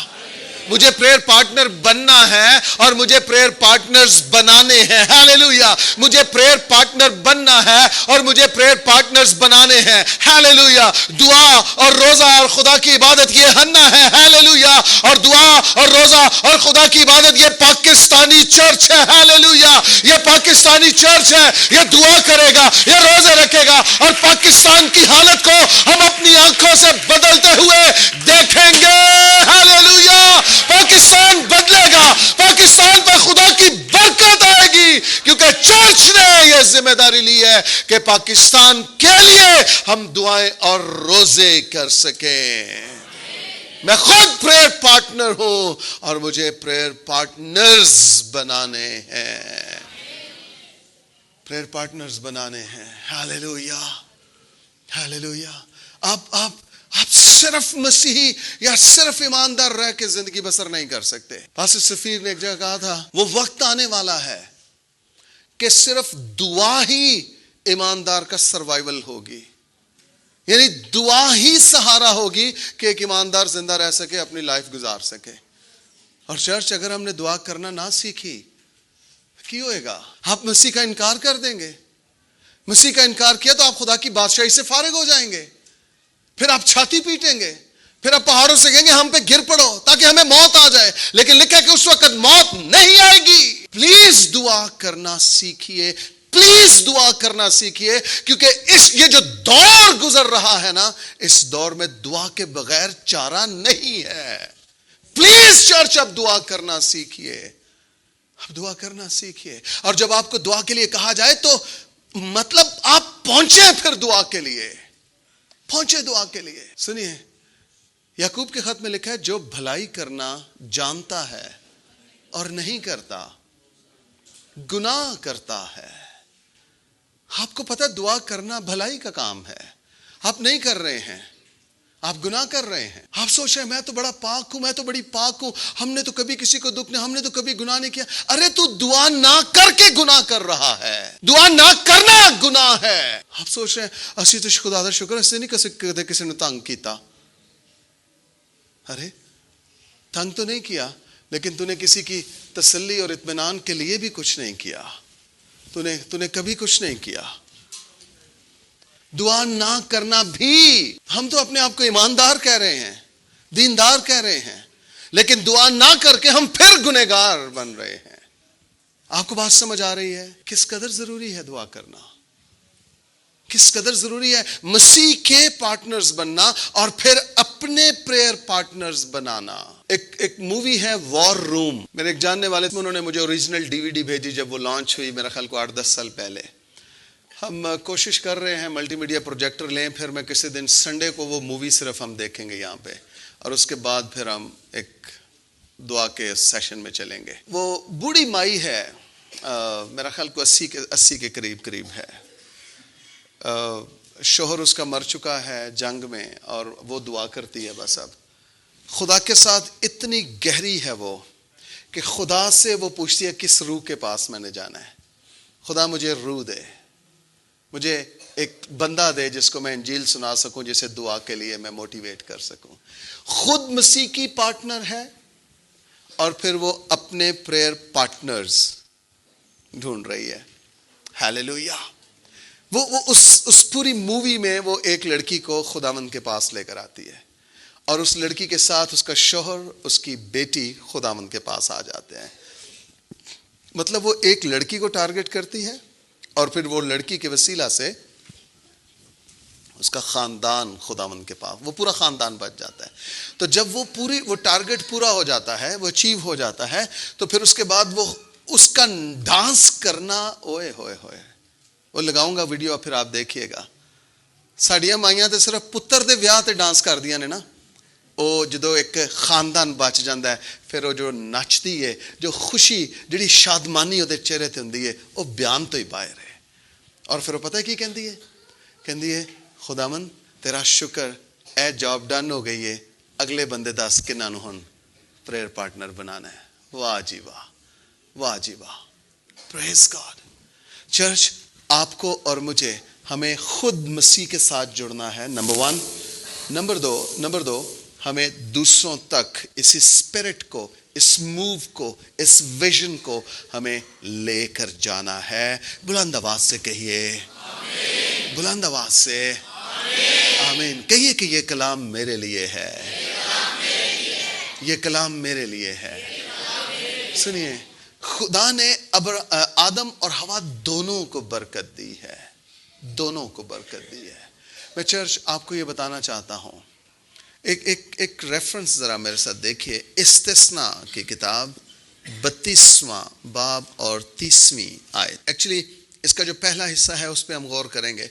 مجھے پریئر پارٹنر بننا ہے اور مجھے پریئر پارٹنرز بنانے ہیں. ہاللیلویا. مجھے پریئر پارٹنر بننا ہے اور مجھے پریئر پارٹنرز بنانے ہیں. ہاللیلویا. دعا اور روزہ اور خدا کی عبادت یہ ہننا ہے. ہاللیلویا. اور دعا اور روزہ اور خدا کی عبادت یہ پاکستانی چرچ ہے. ہاللیلویا. یہ پاکستانی چرچ ہے, یہ دعا کرے گا, یہ روزے رکھے گا, اور پاکستان کی حالت کو ہم اپنی آنکھوں سے بدلتے ہوئے دیکھیں گے. ہاللیلویا. پاکستان بدلے گا, پاکستان پر خدا کی برکت آئے گی, کیونکہ چرچ نے یہ ذمہ داری لی ہے کہ پاکستان کے لیے ہم دعائیں اور روزے کر سکیں. میں خود پریئر پارٹنر ہوں اور مجھے پریئر پارٹنرز بنانے ہیں, پریئر پارٹنرز بنانے ہیں. ہاللیلویا. ہاللیلویا. آپ صرف مسیحی یا صرف ایماندار رہ کے زندگی بسر نہیں کر سکتے. پاسٹر سفیر نے ایک جگہ کہا تھا, وہ وقت آنے والا ہے کہ صرف دعا ہی ایماندار کا سروائیول ہوگی. یعنی دعا ہی سہارا ہوگی کہ ایک ایماندار زندہ رہ سکے, اپنی لائف گزار سکے. اور چرچ اگر ہم نے دعا کرنا نہ سیکھی کی ہوئے گا؟ آپ مسیح کا انکار کر دیں گے. مسیح کا انکار کیا تو آپ خدا کی بادشاہی سے فارغ ہو جائیں گے. پھر آپ چھاتی پیٹیں گے, پھر آپ پہاڑوں سے کہیں گے ہم پہ گر پڑو تاکہ ہمیں موت آ جائے. لیکن لکھا ہے کہ اس وقت موت نہیں آئے گی. پلیز دعا کرنا سیکھیے, پلیز دعا کرنا سیکھیے, کیونکہ یہ جو دور گزر رہا ہے نا, اس دور میں دعا کے بغیر چارہ نہیں ہے. پلیز چرچ اب دعا کرنا سیکھیے, اب دعا کرنا سیکھیے. اور جب آپ کو دعا کے لیے کہا جائے تو مطلب آپ پہنچے, پھر دعا کے لیے پہنچے, دعا کے لیے. سنیے, یعقوب کے خط میں لکھا ہے جو بھلائی کرنا جانتا ہے اور نہیں کرتا گناہ کرتا ہے. آپ کو پتہ دعا کرنا بھلائی کا کام ہے, آپ نہیں کر رہے ہیں, آپ گناہ کر رہے ہیں. آپ سوچ رہے ہیں میں تو بڑا پاک ہوں, میں تو بڑی پاک ہوں, ہم نے تو کبھی کسی کو دکھ نہیں, ہم نے تو کبھی گناہ نہیں کیا. ارے تو دعا نہ کر کے گناہ کر رہا ہے. دعا نہ کرنا گناہ ہے. آپ سوچ رہے ہیں اسی تو خدا دا شکر اس سے نہیں کسی نے تنگ کیتا. ارے تنگ تو نہیں کیا, لیکن تو نے کسی کی تسلی اور اطمینان کے لیے بھی کچھ نہیں کیا. تو نے کبھی کچھ نہیں کیا. دعا نہ کرنا بھی, ہم تو اپنے آپ کو ایماندار کہہ رہے ہیں, دیندار کہہ رہے ہیں, لیکن دعا نہ کر کے ہم پھر گنہگار بن رہے ہیں. آپ کو بات سمجھ آ رہی ہے کس قدر ضروری ہے دعا کرنا, کس قدر ضروری ہے مسیح کے پارٹنرز بننا اور پھر اپنے پریئر پارٹنرز بنانا. ایک مووی ہے وار روم, میرے ایک جاننے والے تھے, انہوں نے مجھے اوریجنل DVD بھیجی جب وہ لانچ ہوئی, میرا خیال کو 8-10 سال پہلے. ہم کوشش کر رہے ہیں ملٹی میڈیا پروجیکٹر لیں, پھر میں کسی دن سنڈے کو وہ مووی صرف ہم دیکھیں گے یہاں پہ, اور اس کے بعد پھر ہم ایک دعا کے سیشن میں چلیں گے. وہ بوڑھی مائی ہے, میرا خیال کو 80 کے قریب ہے. شوہر اس کا مر چکا ہے جنگ میں, اور وہ دعا کرتی ہے بس. اب خدا کے ساتھ اتنی گہری ہے وہ کہ خدا سے وہ پوچھتی ہے کس روح کے پاس میں نے جانا ہے. خدا مجھے روح دے, مجھے ایک بندہ دے جس کو میں انجیل سنا سکوں, جسے دعا کے لیے میں موٹیویٹ کر سکوں. خود مسیح کی پارٹنر ہے, اور پھر وہ اپنے پریئر پارٹنرز ڈھونڈ رہی ہے. ہیلیلویا. وہ اس پوری مووی میں وہ ایک لڑکی کو خداوند کے پاس لے کر آتی ہے, اور اس لڑکی کے ساتھ اس کا شوہر, اس کی بیٹی خداوند کے پاس آ جاتے ہیں. مطلب وہ ایک لڑکی کو ٹارگٹ کرتی ہے, اور پھر وہ لڑکی کے وسیلہ سے اس کا خاندان خداوند کے پاس, وہ پورا خاندان بچ جاتا ہے. تو جب وہ ٹارگٹ پورا ہو جاتا ہے, وہ اچیو ہو جاتا ہے, تو پھر اس کے بعد وہ اس کا ڈانس کرنا, اوئے ہوئے ہوئے, وہ لگاؤں گا ویڈیو, پھر آپ دیکھیے گا. ساڈیاں مائیاں تے صرف پتر دے ویاہ تے ڈانس کر دیاں نے نا, وہ جدو ایک خاندان بچ جاتا ہے, پھر وہ جو نچتی ہے, جو خوشی جڑی شادمانی وہ چہرے تے ہوندی ہے, وہ بیان تو ہی باہر ہے. اور پھر وہ پتہ ہے کی کہندی ہے, کہندی ہے خداوند تیرا شکر, اے جاب ڈن ہو گئی ہے, اگلے بندے دس کنہاں نوں ہن پریئر پارٹنر بنانا ہے. واہ جی واہ, واہ جی واہ, پریز گاڈ. چرچ آپ کو اور مجھے, ہمیں خود مسیح کے ساتھ جڑنا ہے, نمبر 1. نمبر دو ہمیں دوسروں تک اسی اسپرٹ کو, اس موو کو, اس ویژن کو ہمیں لے کر جانا ہے. بلند آواز سے کہیے آمین. بلند آواز سے آمین. کہیے کہ یہ کلام میرے لیے ہے, یہ کلام میرے لیے ہے. سنیے, خدا نے آدم اور حوا دونوں کو برکت دی ہے, دونوں کو برکت دی ہے. میں چرچ آپ کو یہ بتانا چاہتا ہوں, ایک ریفرنس ذرا میرے ساتھ دیکھیے. استثناء کی کتاب 32واں باب اور 30ویں آیت. ایکچولی اس کا جو پہلا حصہ ہے اس پہ ہم غور کریں گے.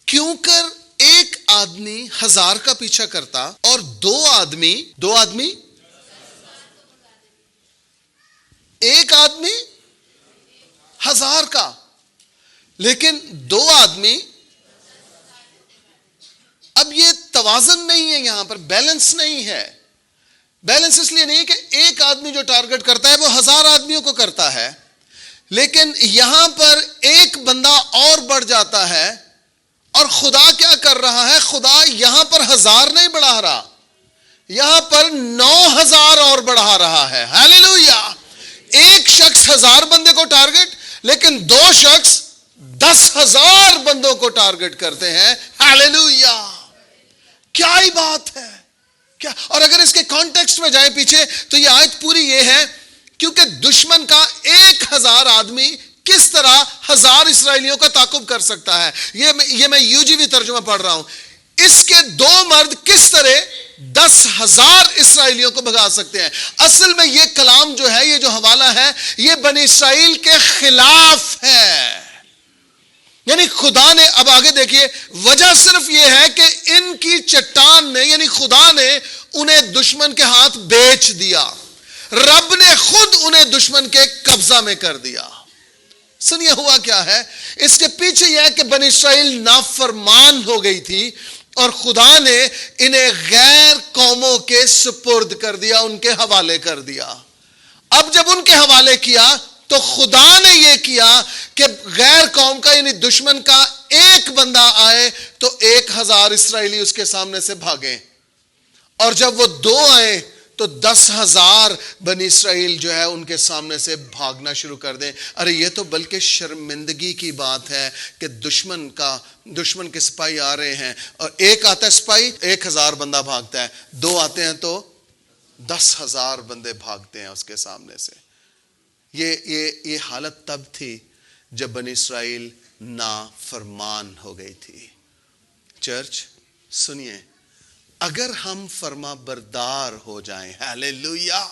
کیوں کر ایک آدمی 1000 کا پیچھا کرتا اور دو آدمی ایک آدمی 1000 کا, لیکن دو آدمی. اب یہ توازن نہیں ہے, یہاں پر بیلنس نہیں ہے. بیلنس اس لیے نہیں ہے کہ ایک آدمی جو ٹارگٹ کرتا ہے وہ 1000 آدمیوں کو کرتا ہے, لیکن یہاں پر ایک بندہ اور بڑھ جاتا ہے. اور خدا کیا کر رہا ہے, خدا یہاں پر 1000 نہیں بڑھا رہا, یہاں پر 9000 اور بڑھا رہا ہے. ہیلیلویا. ایک شخص 1000 بندے کو ٹارگٹ, لیکن دو شخص 10,000 بندوں کو ٹارگٹ کرتے ہیں. ہیلیلویا. کیا ہی بات ہے کیا. اور اگر اس کے کانٹیکسٹ میں جائیں پیچھے, تو یہ آیت پوری یہ ہے, کیونکہ دشمن کا 1000 آدمی کس طرح 1000 اسرائیلیوں کا تعاقب کر سکتا ہے. یہ میں UGV ترجمہ پڑھ رہا ہوں. اس کے دو مرد کس طرح 10,000 اسرائیلیوں کو بھگا سکتے ہیں. اصل میں یہ کلام جو ہے, یہ جو حوالہ ہے, یہ بنی اسرائیل کے خلاف ہے. یعنی خدا نے, اب آگے دیکھیے, وجہ صرف یہ ہے کہ ان کی چٹان نے, یعنی خدا نے انہیں دشمن کے ہاتھ بیچ دیا. رب نے خود انہیں دشمن کے قبضہ میں کر دیا. سنیے ہوا کیا ہے, اس کے پیچھے یہ ہے کہ بنی اسرائیل نافرمان ہو گئی تھی, اور خدا نے انہیں غیر قوموں کے سپرد کر دیا، ان کے حوالے کر دیا۔ اب جب ان کے حوالے کیا تو خدا نے یہ کیا کہ غیر قوم کا یعنی دشمن کا ایک بندہ آئے تو 1000 اسرائیلی اس کے سامنے سے بھاگیں، اور جب وہ 2 آئے تو 10,000 بنی اسرائیل جو ہے ان کے سامنے سے بھاگنا شروع کر دیں۔ ارے یہ تو بلکہ شرمندگی کی بات ہے کہ دشمن کے سپاہی آ رہے ہیں، اور ایک آتا ہے سپاہی 1000 بندہ بھاگتا ہے، 2 آتے ہیں تو 10,000 بندے بھاگتے ہیں اس کے سامنے سے۔ یہ حالت تب تھی جب بنی اسرائیل نافرمان ہو گئی تھی۔ چرچ سنیے، اگر ہم فرما بردار ہو جائیں، ہیلیلویا،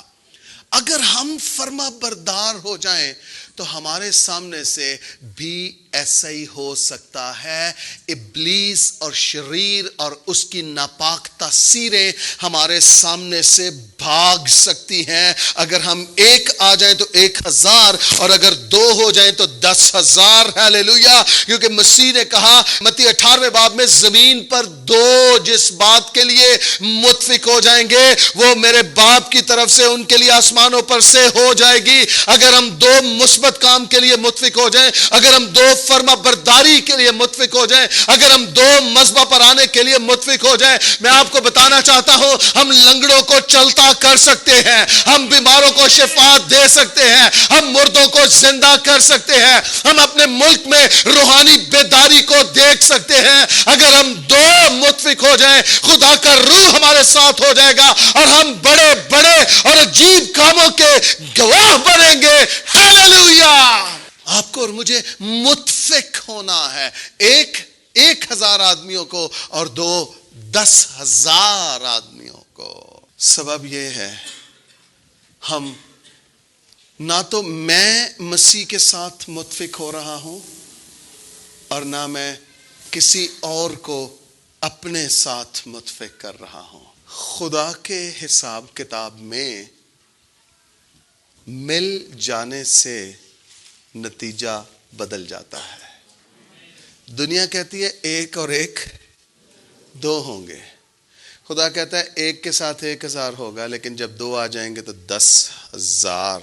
اگر ہم فرما بردار ہو جائیں تو ہمارے سامنے سے بھی ایسا ہی ہو سکتا ہے۔ ابلیس اور شریر اور اس کی ناپاک تاثیریں ہمارے سامنے سے بھاگ سکتی ہیں۔ اگر ہم 1 آ جائیں تو 1000، اور اگر 2 ہو جائیں تو 10,000، ہیلیلویا، کیونکہ مسیح نے کہا متی 18 باب میں، زمین پر 2 جس بات کے لیے متفق ہو جائیں گے وہ میرے باپ کی طرف سے ان کے لیے آسمانوں پر سے ہو جائے گی۔ اگر ہم 2 مثبت کام کے لیے متفق ہو جائیں، اگر ہم 2 فرما برداری کے لیے متفق ہو جائیں، اگر ہم 2 مذبح پر آنے کے لیے متفق ہو جائیں، میں آپ کو بتانا چاہتا ہوں ہم لنگڑوں کو چلتا کر سکتے ہیں، ہم بیماروں کو شفا دے سکتے ہیں، ہم مردوں کو زندہ کر سکتے ہیں، ہم اپنے ملک میں روحانی بیداری کو دیکھ سکتے ہیں۔ اگر ہم 2 متفق ہو جائیں، خدا کا روح ہمارے ساتھ ہو جائے گا اور ہم بڑے بڑے اور عجیب کاموں کے گواہ بنیں گے۔ ہیلیلویا! آپ کو اور مجھے متفق ہونا ہے، 1,000 آدمیوں کو اور 2 10,000 آدمیوں کو۔ سبب یہ ہے ہم نہ تو میں مسیح کے ساتھ متفق ہو رہا ہوں اور نہ میں کسی اور کو اپنے ساتھ متفق کر رہا ہوں۔ خدا کے حساب کتاب میں مل جانے سے نتیجہ بدل جاتا ہے۔ دنیا کہتی ہے 1 اور 1 2 ہوں گے، خدا کہتا ہے 1 کے ساتھ 1,000 ہوگا، لیکن جب 2 آ جائیں گے تو 10,000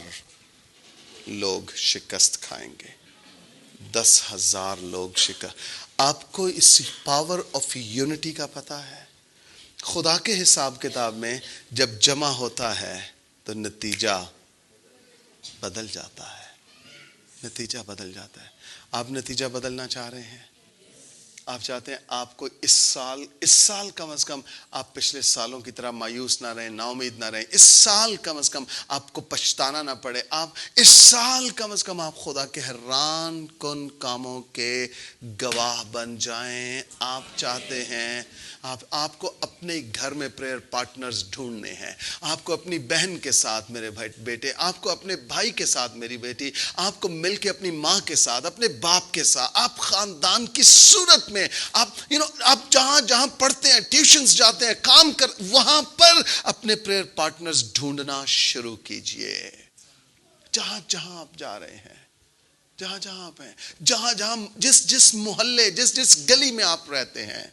لوگ شکست کھائیں گے۔ 10,000 لوگ شکست۔ آپ کو اس پاور آف یونٹی کا پتہ ہے؟ خدا کے حساب کتاب میں جب جمع ہوتا ہے تو نتیجہ بدل جاتا ہے، نتیجہ بدل جاتا ہے۔ آپ نتیجہ بدلنا چاہ رہے ہیں؟ آپ چاہتے ہیں آپ کو اس سال کم از کم آپ پچھلے سالوں کی طرح مایوس نہ رہیں، نا امید نہ رہیں، اس سال کم از کم آپ کو پچھتانا نہ پڑے، آپ اس سال کم از کم آپ خدا کے حیران کن کاموں کے گواہ بن جائیں۔ آپ چاہتے ہیں آپ کو اپنے گھر میں پریئر پارٹنرز ڈھونڈنے ہیں، آپ کو اپنی بہن کے ساتھ میرے بیٹے، آپ کو اپنے بھائی کے ساتھ میری بیٹی، آپ کو مل کے اپنی ماں کے ساتھ، اپنے باپ کے ساتھ، آپ خاندان کی صورت میں آپ جہاں پڑھتے ہیں، ٹیوشنز جاتے ہیں، کام کر، وہاں پر اپنے پریئر پارٹنرز ڈھونڈنا شروع کیجئے۔ جہاں آپ جا رہے ہیں، جہاں آپ ہیں، جہاں جس محلے، جس گلی میں آپ رہتے ہیں،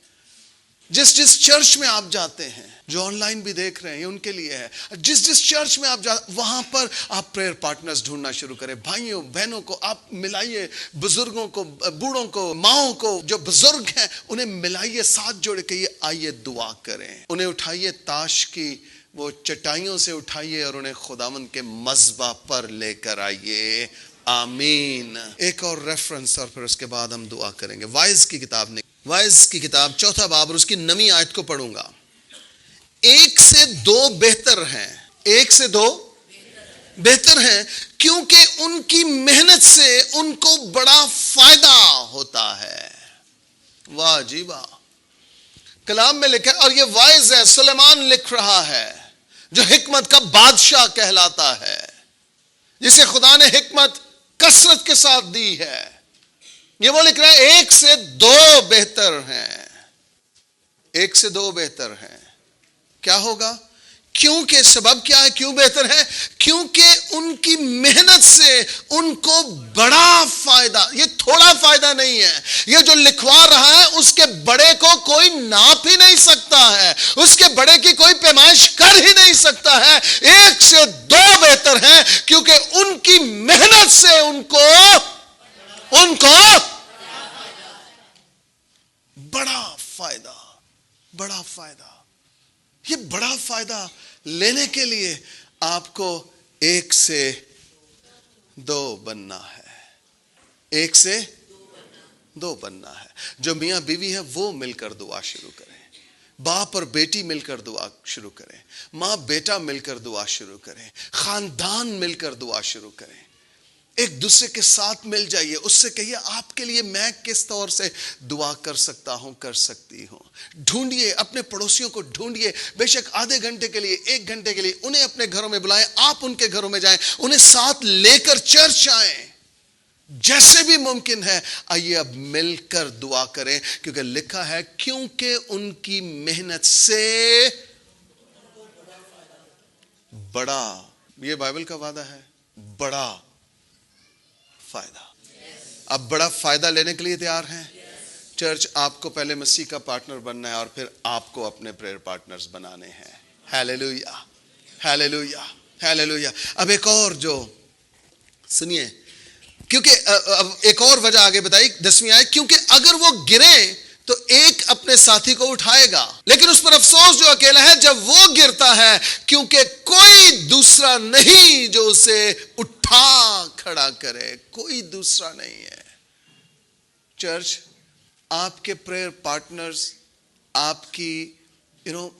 جس چرچ میں آپ جاتے ہیں، جو آن لائن بھی دیکھ رہے ہیں ان کے لیے ہے، جس چرچ میں آپ جاتے ہیں وہاں پر آپ پریئر پارٹنرز ڈھونڈنا شروع کریں۔ بھائیوں بہنوں کو آپ ملائیے، بزرگوں کو، بوڑھوں کو، ماؤں کو، جو بزرگ ہیں انہیں ملائیے، ساتھ جوڑے کہیے آئیے دعا کریں۔ انہیں اٹھائیے، تاش کی وہ چٹائیوں سے اٹھائیے اور انہیں خداوند کے مذبح پر لے کر آئیے۔ آمین۔ ایک اور ریفرنس اور پھر اس کے بعد ہم دعا کریں گے۔ وائز کی کتاب 4 باب اور اس کی 9 آیت کو پڑھوں گا۔ 1 سے 2 بہتر ہیں، 1 سے 2 بہتر ہیں، کیونکہ ان کی محنت سے ان کو بڑا فائدہ ہوتا ہے۔ واہ جی واہ، کلام میں لکھا ہے، اور یہ وائز ہے، سلیمان لکھ رہا ہے جو حکمت کا بادشاہ کہلاتا ہے، جسے خدا نے حکمت کثرت کے ساتھ دی ہے۔ یہ وہ لکھ رہا ہے 1 سے 2 بہتر ہیں، 1 سے 2 بہتر ہیں۔ کیا ہوگا؟ کیونکہ سبب کیا ہے کیوں بہتر ہے؟ کیونکہ ان کی محنت سے ان کو بڑا فائدہ، یہ تھوڑا فائدہ نہیں ہے، یہ جو لکھوا رہا ہے اس کے بڑے کو کوئی ناپ ہی نہیں سکتا ہے، اس کے بڑے کی کوئی پیمائش کر ہی نہیں سکتا ہے، 1 سے 2 بہتر ہیں، کیونکہ ان کی محنت سے ان کو بڑا فائدہ، یہ بڑا فائدہ لینے کے لیے آپ کو 1 سے 2 بننا ہے، 1 سے 2 بننا ہے۔ جو میاں بیوی ہے وہ مل کر دعا شروع کریں، باپ اور بیٹی مل کر دعا شروع کریں، ماں بیٹا مل کر دعا شروع کریں، خاندان مل کر دعا شروع کریں، ایک دوسرے کے ساتھ مل جائیے، اس سے کہیے آپ کے لیے میں کس طور سے دعا کر سکتا ہوں، کر سکتی ہوں۔ ڈھونڈیے اپنے پڑوسیوں کو، ڈھونڈیے، بے شک آدھے گھنٹے کے لیے، 1 گھنٹے کے لیے انہیں اپنے گھروں میں بلائیں، آپ ان کے گھروں میں جائیں، انہیں ساتھ لے کر چرچ آئیں، جیسے بھی ممکن ہے۔ آئیے اب مل کر دعا کریں، کیونکہ لکھا ہے کیونکہ ان کی محنت سے بڑا، یہ بائبل کا وعدہ ہے، بڑا فائدہ۔ اب بڑا فائدہ لینے کے لیے تیار ہیں؟ چرچ آپ کو پہلے مسیح کا پارٹنر بننا ہے اور پھر آپ کو اپنے پریئر پارٹنرز بنانے ہیں۔ Hallelujah, hallelujah, hallelujah. اب ایک اور جو سنیے، کیونکہ اب ایک اور وجہ آگے بتائی 10ویں آیت، کیونکہ اگر وہ گرے تو ایک اپنے ساتھی کو اٹھائے گا، لیکن اس پر افسوس جو اکیلا ہے جب وہ گرتا ہے، کیونکہ کوئی دوسرا نہیں جو اسے اٹھا کھڑا کرے، کوئی دوسرا نہیں ہے۔ چرچ، آپ کے پریئر پارٹنرز آپ کی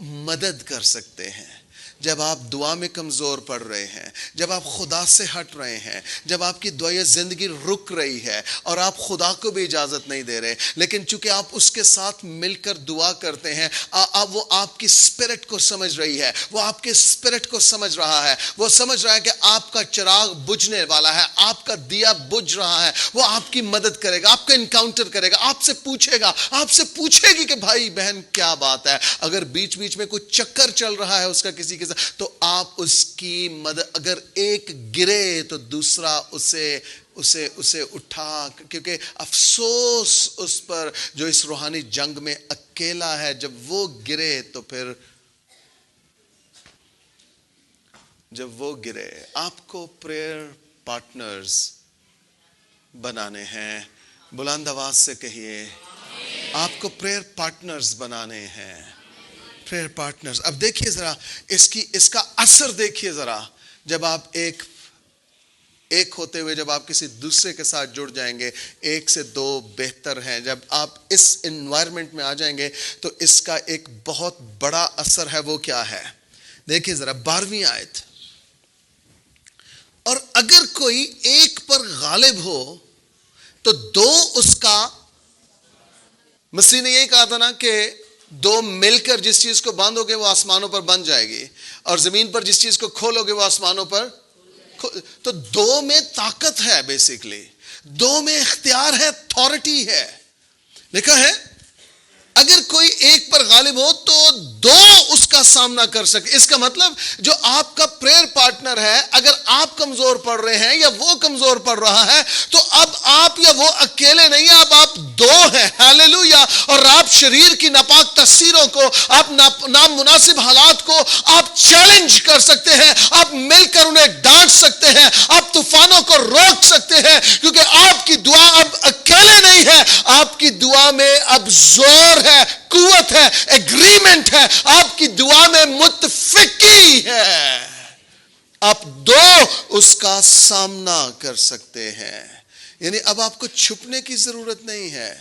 مدد کر سکتے ہیں جب آپ دعا میں کمزور پڑ رہے ہیں، جب آپ خدا سے ہٹ رہے ہیں، جب آپ کی دعائیں زندگی رک رہی ہے اور آپ خدا کو بھی اجازت نہیں دے رہے، لیکن چونکہ آپ اس کے ساتھ مل کر دعا کرتے ہیں، وہ آپ کی اسپرٹ کو سمجھ رہی ہے، وہ آپ کے اسپرٹ کو سمجھ رہا ہے، وہ سمجھ رہا ہے کہ آپ کا چراغ بجھنے والا ہے، آپ کا دیا بجھ رہا ہے، وہ آپ کی مدد کرے گا، آپ کا انکاؤنٹر کرے گا، آپ سے پوچھے گا، آپ سے پوچھے گی کہ بھائی بہن کیا بات ہے۔ اگر بیچ بیچ میں کوئی چکر چل رہا ہے اس کا کسی کے ساتھ، تو آپ اس کی مدد، اگر ایک گرے تو دوسرا اسے اٹھا، کیونکہ افسوس اس پر جو اس روحانی جنگ میں اکیلا ہے، جب وہ گرے تو پھر جب وہ گرے۔ آپ کو پریئر پارٹنرز بنانے ہیں، بلند آواز سے کہیے، آپ کو پریئر پارٹنرز بنانے ہیں، پریئر پارٹنرز۔ اب دیکھیے ذرا اس کا اثر دیکھیے ذرا، جب آپ ایک ہوتے ہوئے جب آپ کسی دوسرے کے ساتھ جڑ جائیں گے، 1 سے 2 بہتر ہیں۔ جب آپ اس انوائرمنٹ میں آ جائیں گے تو اس کا ایک بہت بڑا اثر ہے، وہ کیا ہے؟ دیکھیے ذرا 12ویں آیت، اور اگر کوئی ایک پر غالب ہو تو 2 اس کا، مسیح نے یہی کہا تھا نا کہ 2 مل کر جس چیز کو باندھو گے وہ آسمانوں پر بن جائے گی، اور زمین پر جس چیز کو کھولو گے وہ آسمانوں پر۔ تو 2 میں طاقت ہے، بیسیکلی 2 میں اختیار ہے، اتھارٹی ہے۔ لکھا ہے اگر کوئی ایک پر غالب ہو تو 2 اس کا سامنا کر سکے۔ اس کا مطلب جو آپ کا پریئر پارٹنر ہے، اگر آپ کمزور پڑ رہے ہیں یا وہ کمزور پڑ رہا ہے، تو اب آپ یا وہ اکیلے نہیں ہیں، اب آپ 2 ہیں۔ ہیلیلویا۔ اور آپ شریر کی ناپاک تاثیروں کو، آپ نامناسب حالات کو آپ چیلنج کر سکتے ہیں، آپ مل کر انہیں ڈانٹ سکتے ہیں، آپ طوفانوں کو روک سکتے ہیں، کیونکہ آپ کی دعا اب اکیلے نہیں ہے، آپ کی دعا میں اب زور ہے، قوت ہے، ایگریمنٹ ہے، آپ کی دعا میں متفقی ہے، آپ 2 اس کا سامنا کر سکتے ہیں۔ یعنی اب آپ کو چھپنے کی ضرورت نہیں ہے،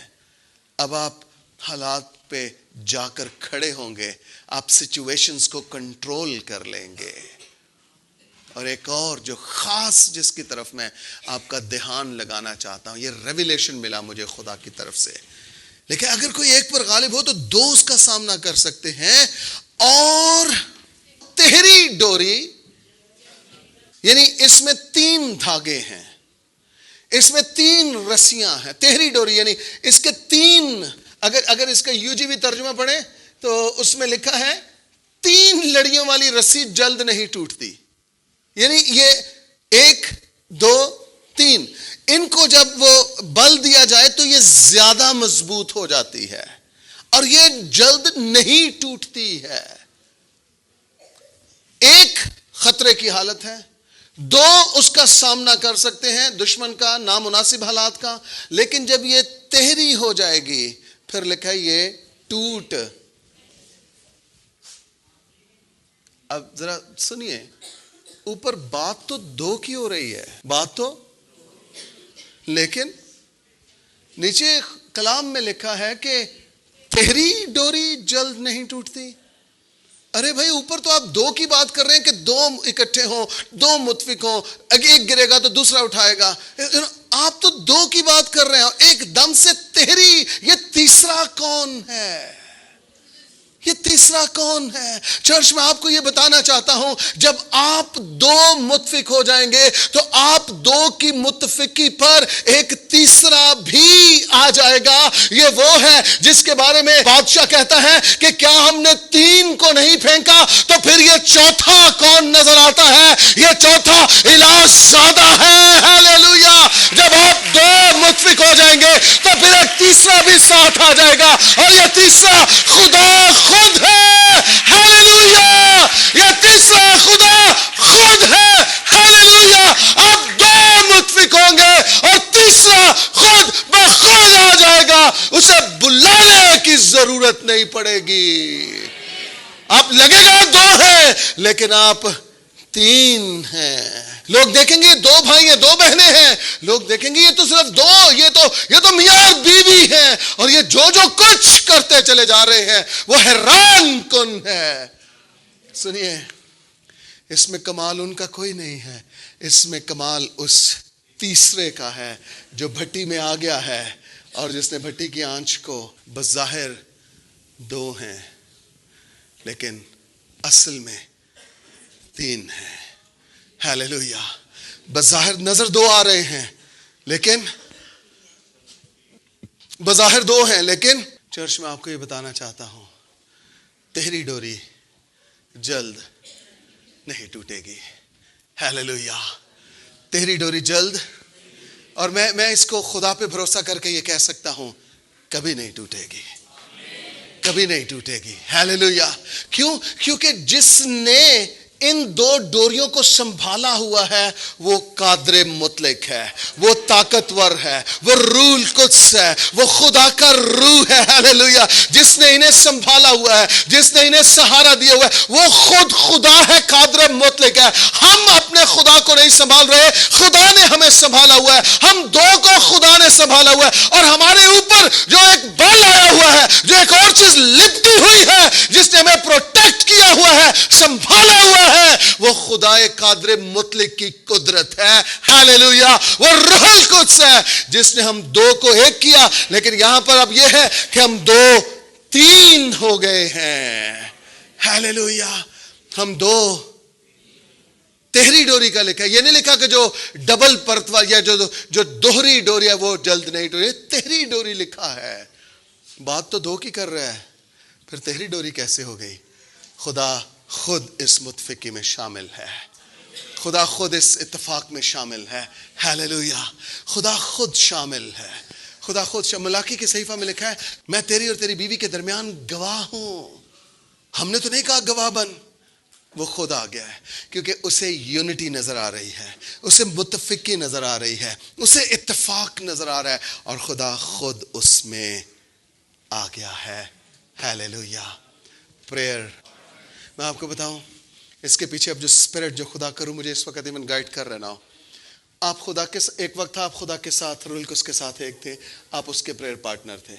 اب آپ حالات پہ جا کر کھڑے ہوں گے، آپ سچویشنز کو کنٹرول کر لیں گے۔ اور ایک اور جو خاص جس کی طرف میں آپ کا دھیان لگانا چاہتا ہوں، یہ ریویلیشن ملا مجھے خدا کی طرف سے، لیکن اگر کوئی ایک پر غالب ہو تو 2 اس کا سامنا کر سکتے ہیں، اور تہری ڈوری، یعنی اس میں 3 دھاگے ہیں، اس میں 3 رسیاں ہیں۔ تہری ڈوری یعنی اس کے 3، اگر اس کا UGV ترجمہ پڑھیں تو اس میں لکھا ہے 3 لڑیوں والی رسی جلد نہیں ٹوٹتی. یعنی یہ 1 2 3 ان کو جب وہ بل دیا جائے تو یہ زیادہ مضبوط ہو جاتی ہے اور یہ جلد نہیں ٹوٹتی ہے. 1 خطرے کی حالت ہے, 2 اس کا سامنا کر سکتے ہیں دشمن کا, نامناسب حالات کا, لیکن جب یہ تہری ہو جائے گی پھر لکھا ہے یہ ٹوٹ. اب ذرا سنیے, اوپر بات تو 2 کی ہو رہی ہے, بات تو, لیکن نیچے کلام میں لکھا ہے کہ تہری ڈوری جلد نہیں ٹوٹتی. ارے بھائی اوپر تو آپ 2 کی بات کر رہے ہیں کہ 2 اکٹھے ہوں, 2 متفق ہوں, ایک گرے گا تو دوسرا اٹھائے گا. آپ تو 2 کی بات کر رہے ہیں, ایک دم سے تہری. یہ تیسرا کون ہے؟ یہ تیسرا کون ہے؟ چرچ میں آپ کو یہ بتانا چاہتا ہوں, جب آپ 2 متفق ہو جائیں گے تو آپ 2 کی متفقی پر ایک تیسرا بھی آ جائے گا. یہ وہ ہے جس کے بارے میں بادشاہ کہتا ہے کہ کیا ہم نے 3 کو نہیں پھینکا تو پھر یہ چوتھا کون نظر آتا ہے؟ یہ چوتھا الہ زیادہ ہے. ہاللیلویا. جب آپ 2 متفق ہو جائیں گے تو پھر ایک تیسرا بھی ساتھ آ جائے گا, اور یہ تیسرا خدا خود ہے. ہاللیلویا. یہ تیسرا خدا خود ہے. ہاللیلویا. اب 2 متفق ہوں گے اور تیسرا خود بخود آ جائے گا. اسے بلانے کی ضرورت نہیں پڑے گی. آپ لگے گا 2 ہیں لیکن آپ 3 ہیں. لوگ دیکھیں گے 2 بھائی ہیں, 2 بہنیں ہیں. لوگ دیکھیں گے یہ تو صرف 2, یہ تو میاں اور بیوی ہیں, اور یہ جو کچھ کرتے چلے جا رہے ہیں وہ حیران کن ہے. سنیے, اس میں کمال ان کا کوئی نہیں ہے, اس میں کمال اس تیسرے کا ہے جو بھٹی میں آ گیا ہے, اور جس نے بھٹی کی آنچ کو بظاہر 2 ہیں لیکن اصل میں 3 ہیں. ہاللیلویا. بظاہر نظر 2 آ رہے ہیں لیکن بظاہر 2 ہیں, لیکن چرچ میں آپ کو یہ بتانا چاہتا ہوں, تہری ڈوری جلد نہیں ٹوٹے گی. ہاللیلویا. تہری ڈوری جلد, اور میں اس کو خدا پہ بھروسہ کر کے یہ کہہ سکتا ہوں, کبھی نہیں ٹوٹے گی, کبھی نہیں ٹوٹے گی. ہاللیلویا. کیوں؟ کیونکہ جس نے ان 2 ڈوریوں کو سنبھالا ہوا ہے وہ قادر مطلق ہے, وہ طاقتور ہے, وہ روح القدس ہے, وہ خدا کا روح ہے. ہاللیلویا. جس نے انہیں سنبھالا ہوا ہے, جس نے انہیں سہارا دیا ہوا ہے, وہ خود خدا ہے, قادر مطلق ہے. ہم اپنے خدا کو نہیں سنبھال رہے, خدا نے ہمیں سنبھالا ہوا ہے. ہم 2 کو خدا نے سنبھالا ہوا ہے, اور ہمارے اوپر جو ایک بل آیا ہوا ہے, جو ایک اور چیز لپٹی ہوئی ہے, جس نے ہمیں پروٹیکٹ کیا ہوا ہے, سنبھالا ہوا ہے, وہ خدا قادر مطلق کی قدرت ہے. ہاللیلویا. وہ روح القدس ہے جس نے ہم 2 کو ایک کیا. لیکن یہاں پر اب یہ ہے کہ ہم 2 3 ہو گئے ہیں. ہاللیلویا. ہم 2 تہری ڈوری کا لکھا ہے. یہ نہیں لکھا کہ جو ڈبل پرت والی یا جو دوہری ڈوری ہے وہ جلد نہیں ٹوٹے. تہری ڈوری لکھا ہے. بات تو 2 کی کر رہا ہے, پھر تہری ڈوری کیسے ہو گئی؟ خدا خود اس متفقی میں شامل ہے, خدا خود اس اتفاق میں شامل ہے. ہاللیلویا. خدا خود شامل ہے, خدا خود ملاکی کے صحیفہ میں لکھا ہے, میں تیری اور تیری بیوی کے درمیان گواہ ہوں. ہم نے تو نہیں کہا گواہ بن, وہ خود آ گیا ہے, کیونکہ اسے یونٹی نظر آ رہی ہے, اسے متفقی نظر آ رہی ہے, اسے اتفاق نظر آ رہا ہے, اور خدا خود اس میں آ گیا ہے. ہاللیلویا. پریئر, میں آپ کو بتاؤں اس کے پیچھے اب جو اسپرٹ جو خدا کروں مجھے اس وقت ایون گائیڈ کر رہا ہو. آپ خدا کے ایک وقت تھا, آپ خدا کے ساتھ روح القدس کے ساتھ ایک تھے, آپ اس کے پریئر پارٹنر تھے.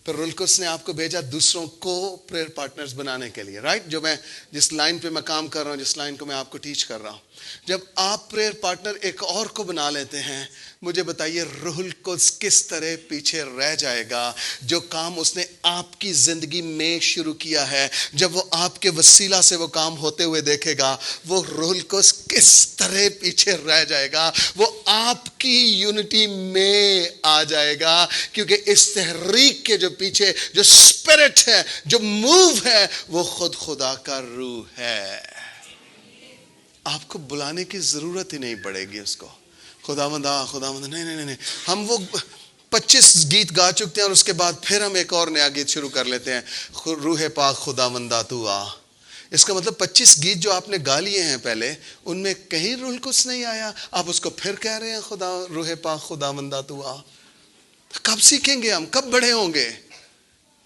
پھر روح القدس نے آپ کو بھیجا دوسروں کو پریئر پارٹنرز بنانے کے لیے, رائٹ. جو میں جس لائن پہ میں کام کر رہا ہوں, جس لائن کو میں آپ کو ٹیچ کر رہا ہوں, جب آپ پریئر پارٹنر ایک اور کو بنا لیتے ہیں, مجھے بتائیے روح القدس کس طرح پیچھے رہ جائے گا. جو کام اس نے آپ کی زندگی میں شروع کیا ہے, جب وہ آپ کے وسیلہ سے وہ کام ہوتے ہوئے دیکھے گا, وہ روح القدس کس طرح پیچھے رہ جائے گا. وہ آپ کی یونٹی میں آ جائے گا, کیونکہ اس تحریک کے جو پیچھے جو اسپرٹ ہے, جو موو ہے, وہ خود خدا کا روح ہے. آپ کو بلانے کی ضرورت ہی نہیں پڑے گی اس کو. خداوند نہیں. ہم وہ 25 گیت گا چکتے ہیں اور اس کے بعد پھر ہم ایک اور نیا گیت شروع کر لیتے ہیں, روح پاک خداوندا تو آ. اس کا مطلب 25 گیت جو آپ نے گا لیے ہیں پہلے, ان میں کہیں روح القدس نہیں آیا. آپ اس کو پھر کہہ رہے ہیں روح پاک خداوندا تو آ. کب سیکھیں گے ہم؟ کب بڑے ہوں گے؟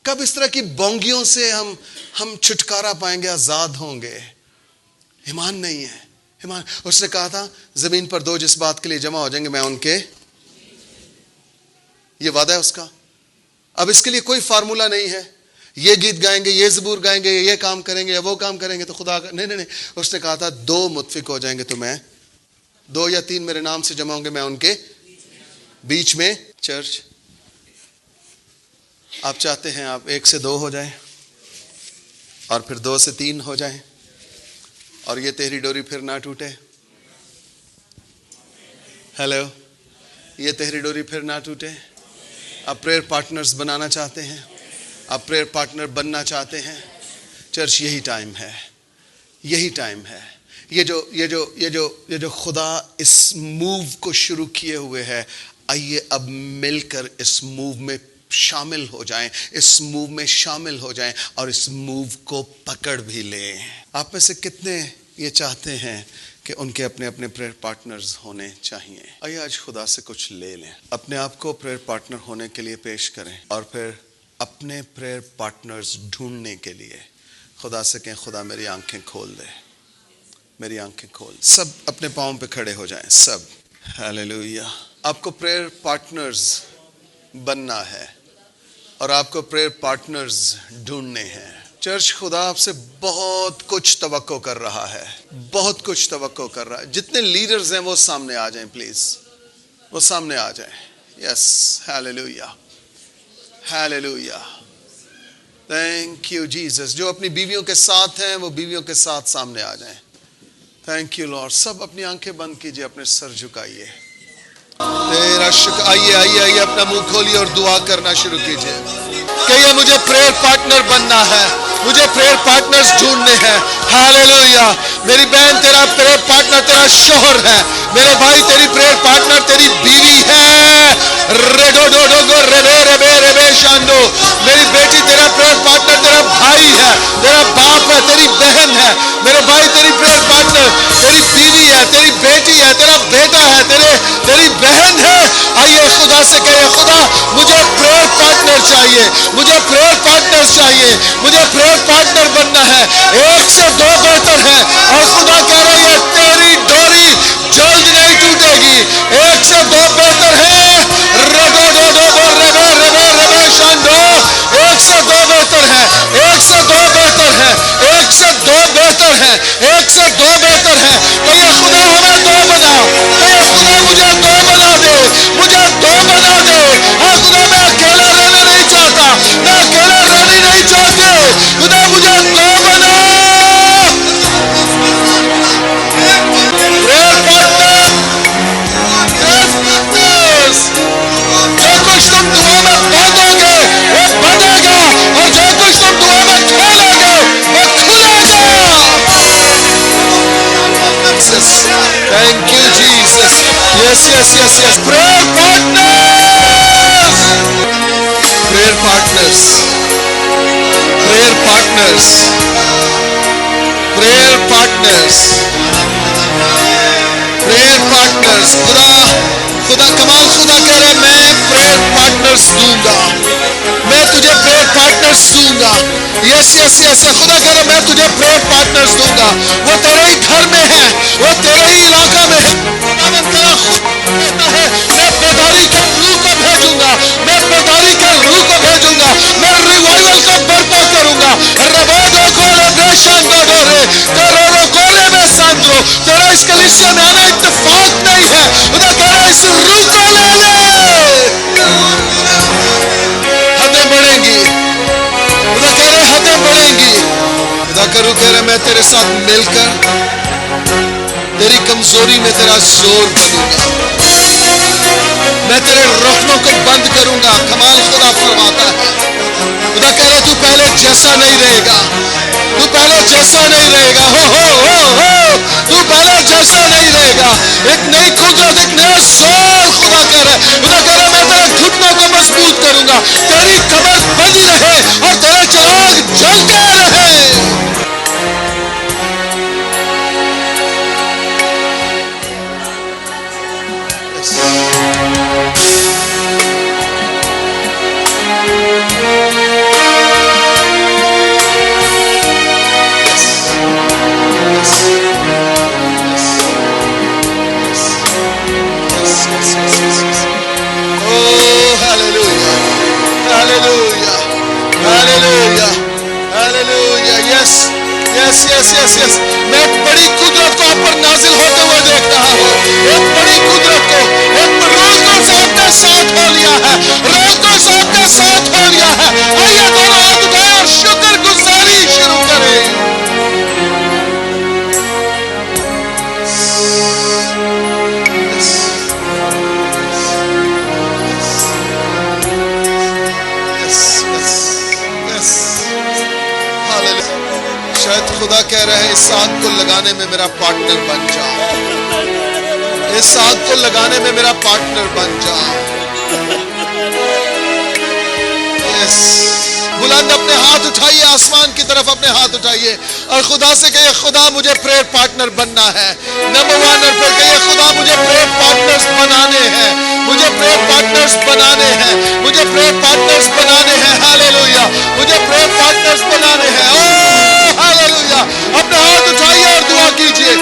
کب اس طرح کی بونگیوں سے ہم چھٹکارا پائیں گے, آزاد ہوں گے؟ ایمان نہیں ہے. ایمان, اس نے کہا تھا زمین پر 2 جس بات کے لیے جمع ہو جائیں گے میں ان کے, یہ وعدہ ہے اس کا. اب اس کے لیے کوئی فارمولا نہیں ہے, یہ گیت گائیں گے, یہ زبور گائیں گے, یہ کام کریں گے یا وہ کام کریں گے تو خدا کا نہیں. اس نے کہا تھا 2 متفق ہو جائیں گے تو میں, 2 یا 3 میرے نام سے جمع ہوں گے میں ان کے بیچ میں. چرچ آپ چاہتے ہیں آپ 1 سے 2 ہو جائیں اور پھر 2 سے 3 ہو جائیں اور یہ تیری ڈوری پھر نہ ٹوٹے. ہیلو, یہ تیری ڈوری پھر نہ ٹوٹے. آپ پریئر پارٹنرز بنانا چاہتے ہیں, آپ پریئر پارٹنر بننا چاہتے ہیں. چرچ یہی ٹائم ہے, یہی ٹائم ہے. یہ جو خدا اس موو کو شروع کیے ہوئے ہے, آئیے اب مل کر اس موو میں شامل ہو جائیں, اس موو میں شامل ہو جائیں اور اس موو کو پکڑ بھی لیں. آپ میں سے کتنے یہ چاہتے ہیں کہ ان کے اپنے اپنے پریئر پارٹنرز ہونے چاہیے؟ آئیے آج خدا سے کچھ لے لیں, اپنے آپ کو پریئر پارٹنر ہونے کے لیے پیش کریں اور پھر اپنے پریئر پارٹنرز ڈھونڈنے کے لیے خدا سے کہیں خدا میری آنکھیں کھول دے, میری آنکھیں کھول. سب اپنے پاؤں پہ کھڑے ہو جائیں سب. ہیلیلویا. آپ کو پریئر پارٹنرز بننا ہے اور آپ کو پریئر پارٹنرز ڈھونڈنے ہیں. چرچ خدا آپ سے بہت کچھ توقع کر رہا ہے, بہت کچھ توقع کر رہا ہے. جتنے لیڈرز ہیں وہ سامنے آ جائیں پلیز, وہ سامنے آ جائیں. Yes, hallelujah, hallelujah. Thank you Jesus. جو اپنی بیویوں کے ساتھ ہیں وہ بیویوں کے ساتھ سامنے آ جائیں. Thank you lord. سب اپنی آنکھیں بند کیجئے, اپنے سر جھکائیے. تیرا شکر. آئیے اپنا منہ کھولیے اور دعا کرنا شروع کیجئے. کہیے مجھے پریئر پارٹنر بننا ہے, مجھے پریئر پارٹنرز ڈھونڈنے ہیں. ہیلیلویا. میری بہن تیرا پریئر پارٹنر تیرا شوہر ہے, میرے بھائی تیری پریئر پارٹنر تیری بیوی ہے. ریڈو ڈو ڈو گو ربے ربے ربے شاندو. میری بیٹی تیرا پریئر پارٹنر تیرا بھائی ہے, تیرا باپ ہے, تیری بہن ہے. میرے بھائی تیری پریئر پارٹنر تیری بیوی ہے, تیری بیٹی ہے, تیرا بیٹا ہے, تیری بہن ہے. آئیے خدا سے کہے خدا مجھے پریئر پارٹنر چاہیے, مجھے پریئر پارٹنر چاہیے, مجھے پریئر پارٹنر بننا ہے. 1 سے 2 بہتر ہے اور خدا کہہ رہی ہے تیری ڈوری جلد نہیں ٹوٹے گی. 1 سے 2 بہتر ہے. ربو ڈو ڈو گو ربے ربے ربے شاندو. 1 سے 2 بہتر ہے, 1 سے 2 بہتر ہے, 1 سے 2 بہتر ہے, 1 سے 2 بہتر ہے. کہیے خدا ہمیں 2 بنا, کہیے خدا مجھے 2 بنا دے, مجھے 2 بنا دے. ہاں خدا میں اکیلا رہنا نہیں چاہتا, میں اکیلا رہنا نہیں چاہتے. خدا مجھے 2 بنا. جو کچھ تم دعا میں باندھو گے وہ بنے گا اور جو کچھ تم دعا میں کھولو گے وہ کھلے گا. Thank you Jesus. Yes. Prayer partners. Prayer partners. Prayer partners. Prayer partners. Prayer partners. خدا کمال خدا کہہ رہے میں پریئر پارٹنرز دوں گا, میں تجھے پریئر پارٹنرز دوں گا. یس خدا کہہ رہا میں تجھے پریئر پارٹنرز دوں گا. وہ تیرے ہی گھر میں ہے, وہ تیرے ہی علاقہ میں ہے. تیرا خود کہتا ہے میں بیداری کے روح کو بھیجوں گا, میں بیداری کے روح کو بھیجوں گا, میں ریوائول کا برپا کروں گا. ربادو کولے بے شانگو دورے تیرے رو کولے میں ساندرو. تیرے اس کلیسیا میں آنا اتفاق نہیں ہے. خدا کہہ رہا ہے اس روح کو لے لے. حدیں بڑھیں گی. خدا کہہ رہا ہے حدیں بڑھیں گی. خدا کا روح کہہ رہا ہے میں تیرے ساتھ مل کر تیری کمزوری میں تیرا زور بنوں گا. میں تیرے رخنوں کو بند کروں گا. کمال خدا فرماتا ہے. خدا کہہ رہا ہے تو پہلے جیسا نہیں رہے گا. تو پہلے جیسا نہیں رہے گا. ہو تو پہلے جیسا نہیں رہے گا. ایک نئی قدرت ایک نیا زور خدا کہہ رہا ہے. خدا کہہ رہا ہے میں تیرے گھٹنوں کو مضبوط کروں گا. تیری کمر بندی رہے اور تیرے چراغ جلتے رہے. Yes. میں ایک بڑی قدرت کو آپ پر نازل ہوتے ہوئے دیکھ رہا ہوں. ایک بڑی قدرت کو ایک روح کو ساتھ نے ساتھ ہو لیا ہے. روح کو ساتھ نے ساتھ ہو لیا ہے. آئیے دونوں ہاتھ اٹھائیں اور شکر گزاری شروع کریں. شاید خدا کہہ رہے ہیں اس آگ کو لگانے میں میرا پارٹنر بن جا. اس آگ کو لگانے میں میرا پارٹنر بن جا. بلند اپنے ہاتھ اٹھائیے آسمان کی طرف اپنے ہاتھ اٹھائیے اور خدا سے کہیے خدا مجھے پریئر پارٹنر بننا ہے. نمبر 1 پر کہیے خدا مجھے پریئر پارٹنرز بنانے ہیں. مجھے پریئر پارٹنرز بنانے ہیں. مجھے پریئر پارٹنرز بنانے ہیں. ہاللویا. مجھے پریئر پارٹنرز بنانے ہیں. اوہ ہاللویا. اپنے ہاتھ اٹھائیے اور دعا کیجیے.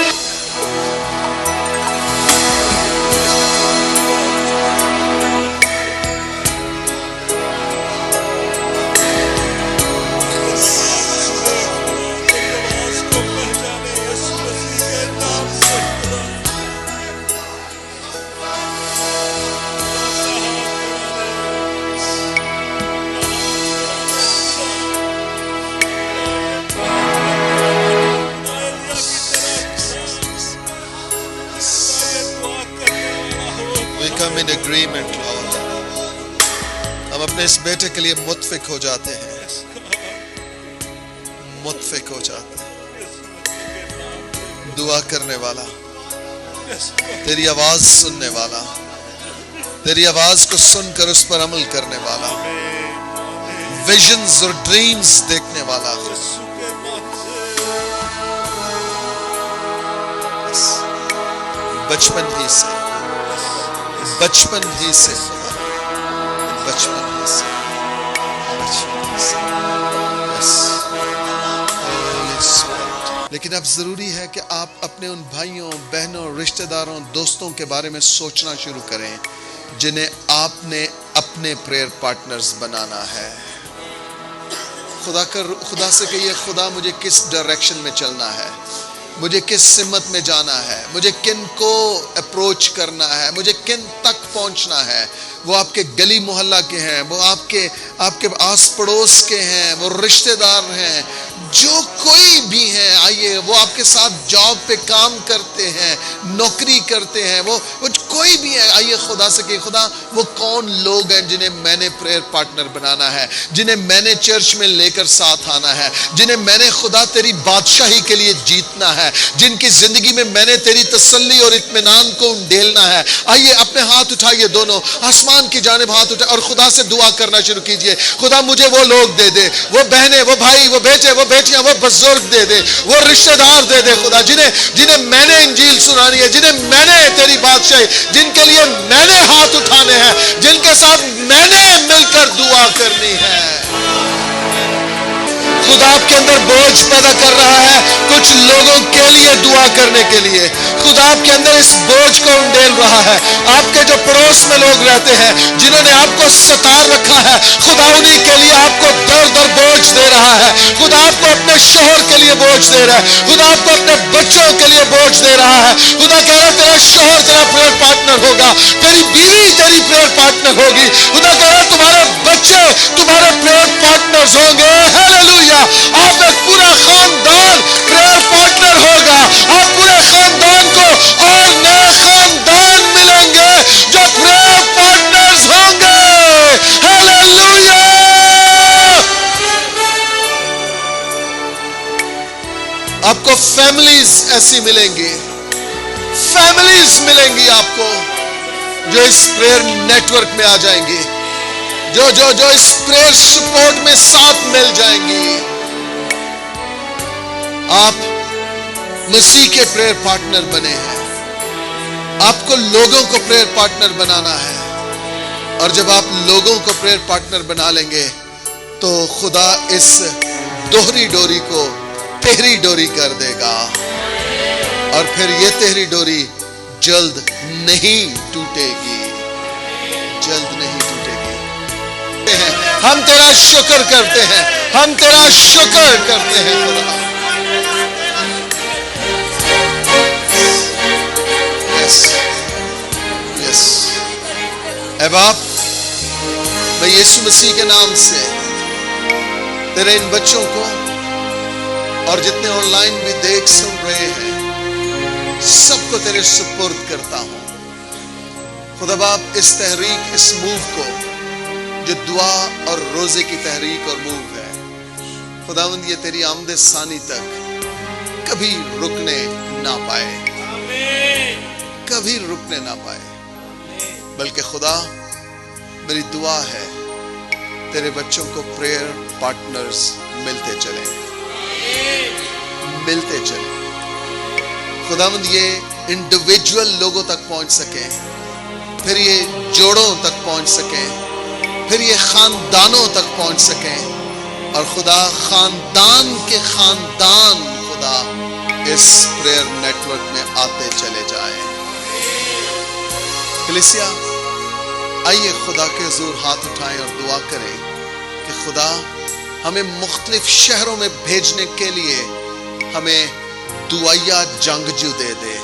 Agreement, Lord. ہم اپنے اس بیٹے کے لیے متفق ہو جاتے ہیں. متفق ہو جاتے ہیں. دعا کرنے والا, تیری آواز سننے والا, تیری آواز کو سن کر اس پر عمل کرنے والا, ویژنز اور ڈریمز دیکھنے والا. بچپن ہی سے بچپن ہی سے لیکن اب ضروری ہے کہ آپ اپنے ان بھائیوں بہنوں رشتہ داروں دوستوں کے بارے میں سوچنا شروع کریں جنہیں آپ نے اپنے پریئر پارٹنرز بنانا ہے. خدا سے کہیے خدا مجھے کس ڈائریکشن میں چلنا ہے, مجھے کس سمت میں جانا ہے, مجھے کن کو اپروچ کرنا ہے, مجھے کن تک پہنچنا ہے. وہ آپ کے گلی محلہ کے ہیں, وہ آپ کے آس پڑوس کے ہیں, وہ رشتہ دار ہیں, جو کوئی بھی ہیں. آئیے وہ آپ کے ساتھ جاب پہ کام کرتے ہیں, نوکری کرتے ہیں, وہ کوئی بھی ہے. آئیے خدا سے کہ خدا وہ کون لوگ ہیں جنہیں میں نے پریئر پارٹنر بنانا ہے, جنہیں میں نے چرچ میں لے کر ساتھ آنا ہے, جنہیں میں نے خدا تیری بادشاہی کے لیے جیتنا ہے, جن کی زندگی میں میں نے تیری تسلی اور اطمینان کو انڈیلنا ہے. آئیے اپنے ہاتھ اٹھائیے دونوں آسمان کی جانب ہاتھ اٹھائے اور خدا سے دعا کرنا شروع کیجئے. خدا مجھے وہ لوگ دے دے, وہ بہنیں, وہ بھائی, وہ بیٹے, وہ بیٹیاں, وہ بزرگ دے دے, وہ رشتہ دار دے دے. خدا جنہیں میں نے انجیل سنانی ہے, جنہیں میں نے تیری بادشاہی, جن کے لیے میں نے ہاتھ اٹھانے ہیں, جن کے ساتھ میں نے مل کر دعا کرنی ہے. خدا آپ کے اندر بوجھ پیدا کر رہا ہے کچھ لوگوں کے لیے دعا کرنے کے لیے. خدا خدا آپ کے اندر اس بوجھ کو انڈیل رہا ہے. آپ کے جو پڑوس میں لوگ رہتے ہیں جنہوں نے آپ کو ستار رکھا ہے, خدا انہی کے لیے آپ کو در در بوجھ دے رہا ہے. خدا آپ کو اپنے شوہر کے لیے بوجھ دے رہا ہے. خدا آپ کو اپنے بچوں کے لیے بوجھ دے رہا ہے. خدا کہہ رہا ہے تیرا شوہر تیرا پریئر پارٹنر ہوگا, تیری بیوی تیری پریئر پارٹنر ہوگی. خدا کہہ رہا ہے تمہارے بچے تمہارے پریئر پارٹنرز ہوں گے. ہیلیلویا. آپ ایک پورا خاندان پریئر پارٹنر ہوگا. آپ پورے خاندان کو اور نئے خاندان ملیں گے جو پریئر پارٹنرز ہوں گے. ہیلیلویا. آپ کو فیملیز ایسی ملیں گی, فیملیز ملیں گی آپ کو جو اس پریئر نیٹ ورک میں آ جائیں گی, جو اس پریئر سپورٹ میں ساتھ مل جائیں گی. آپ مسیح کے پریئر پارٹنر بنے ہیں. آپ کو لوگوں کو پریئر پارٹنر بنانا ہے, اور جب آپ لوگوں کو پریئر پارٹنر بنا لیں گے تو خدا اس دوہری ڈوری کو تہری ڈوری کر دے گا, اور پھر یہ تہری ڈوری جلد نہیں ٹوٹے گی, جلد نہیں ٹوٹے گی. ہم تیرا شکر کرتے ہیں, ہم تیرا شکر کرتے ہیں خدا. یس اے باپ, میں یسوع مسیح کے نام سے تیرے ان بچوں کو اور جتنے آن لائن بھی دیکھ سن رہے ہیں سب کو تیرے سپرد کرتا ہوں. خدا باپ اس تحریک, اس موو کو جو دعا اور روزے کی تحریک اور موو ہے, خداوند یہ تیری آمد ثانی تک کبھی رکنے نہ پائے, کبھی رکنے نہ پائے. بلکہ خدا میری دعا ہے تیرے بچوں کو پریئر پارٹنرز ملتے چلیں, ملتے چلیں. خداوند یہ انڈیویجول لوگوں تک پہنچ سکیں, پھر یہ جوڑوں تک پہنچ سکیں, پھر یہ خاندانوں تک پہنچ سکیں, اور خدا خاندان کے خاندان خدا اس پریئر نیٹ ورک میں آتے چلے جائیں. کلیسیا آئیے خدا کے حضور ہاتھ اٹھائیں اور دعا کریں کہ خدا ہمیں مختلف شہروں میں بھیجنے کے لیے ہمیں دعائیا جنگجو دے دے,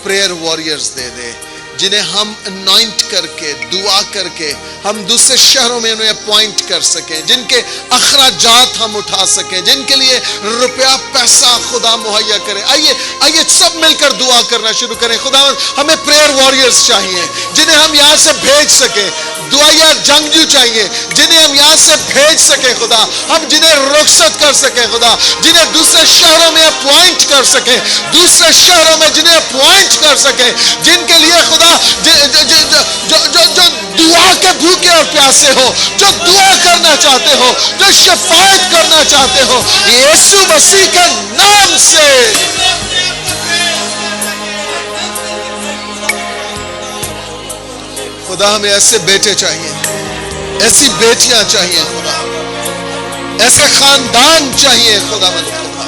پریئر واریئرز دے دے, جنہیں ہم انوائنٹ کر کے دعا کر کے ہم دوسرے شہروں میں انہیں اپوائنٹ کر سکیں, جن کے اخراجات ہم اٹھا سکیں, جن کے لیے روپیہ پیسہ خدا مہیا کرے. آئیے سب مل کر دعا کرنا شروع کریں. خدا ہمیں پریئر واریئرز چاہیے جنہیں ہم یہاں سے بھیج سکیں, دعائیا جنگجو چاہیے جنہیں ہم یہاں سے بھیج سکیں خدا, ہم جنہیں رخصت کر سکیں خدا, جنہیں دوسرے شہروں میں اپوائنٹ کر سکیں, دوسرے شہروں میں جنہیں اپوائنٹ کر سکیں, جن کے لیے خدا جو دعا کے بھوکے اور پیاسے ہو, جو دعا کرنا چاہتے ہو, جو شفاعت کرنا چاہتے ہو, یسوع مسیح کے نام سے. خدا ہمیں ایسے بیٹے چاہیے, ایسی بیٹیاں چاہیے خدا, ایسے خاندان چاہیے خدا مند خدا,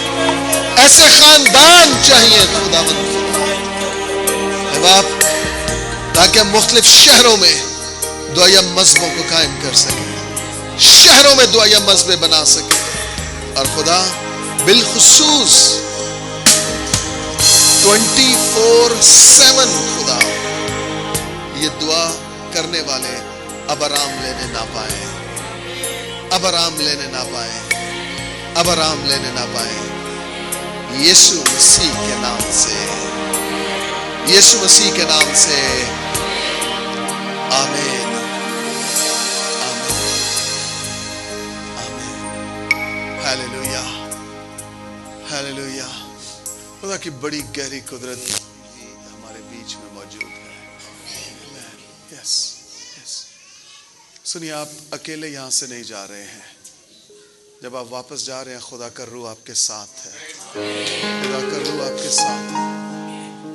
ایسے خاندان چاہیے خدا مند خدا. باپ تاکہ ہم مختلف شہروں میں دعائیا مذہبوں کو قائم کر سکیں, شہروں میں دعائیا مذہبیں بنا سکیں, اور خدا بالخصوص 24/7 خدا یہ دعا کرنے والے اب آرام لینے نہ پائیں, اب آرام لینے نہ پائیں, اب آرام لینے نہ پائیں. یسوع مسیح کے نام سے, یسوع مسیح کے نام سے, آمین, آمین, آمین. Hallelujah, hallelujah. خدا کی بڑی گہری قدرت ہمارے بیچ میں موجود ہے. یس یس. سنیے, آپ اکیلے یہاں سے نہیں جا رہے ہیں. جب آپ واپس جا رہے ہیں خدا کا روح آپ کے ساتھ ہے, خدا کا روح آپ کے ساتھ ہے.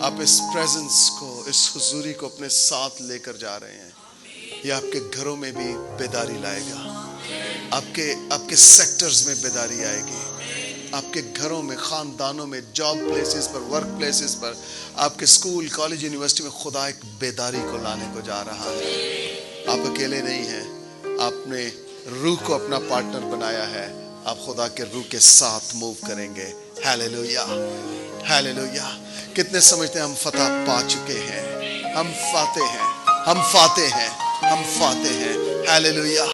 آپ اس پریزنس کو, اس حضوری کو اپنے ساتھ لے کر جا رہے ہیں. یہ آپ کے گھروں میں بھی بیداری لائے گا, آپ کے سیکٹرز میں بیداری آئے گی, آپ کے گھروں میں، خاندانوں میں، جاب پلیسز پر، ورک پلیسز پر، آپ کے اسکول، کالج، یونیورسٹی میں خدا ایک بیداری کو لانے کو جا رہا ہے۔ آپ اکیلے نہیں ہیں، آپ نے روح کو اپنا پارٹنر بنایا ہے، آپ خدا کے روح کے ساتھ موو کریں گے۔ Hallelujah, hallelujah. کتنے سمجھتے ہیں ہم فتح پا چکے ہیں؟ ہم فاتح ہیں، ہم فاتح ہیں، ہم فاتح ہیں۔ ہیلیلویا۔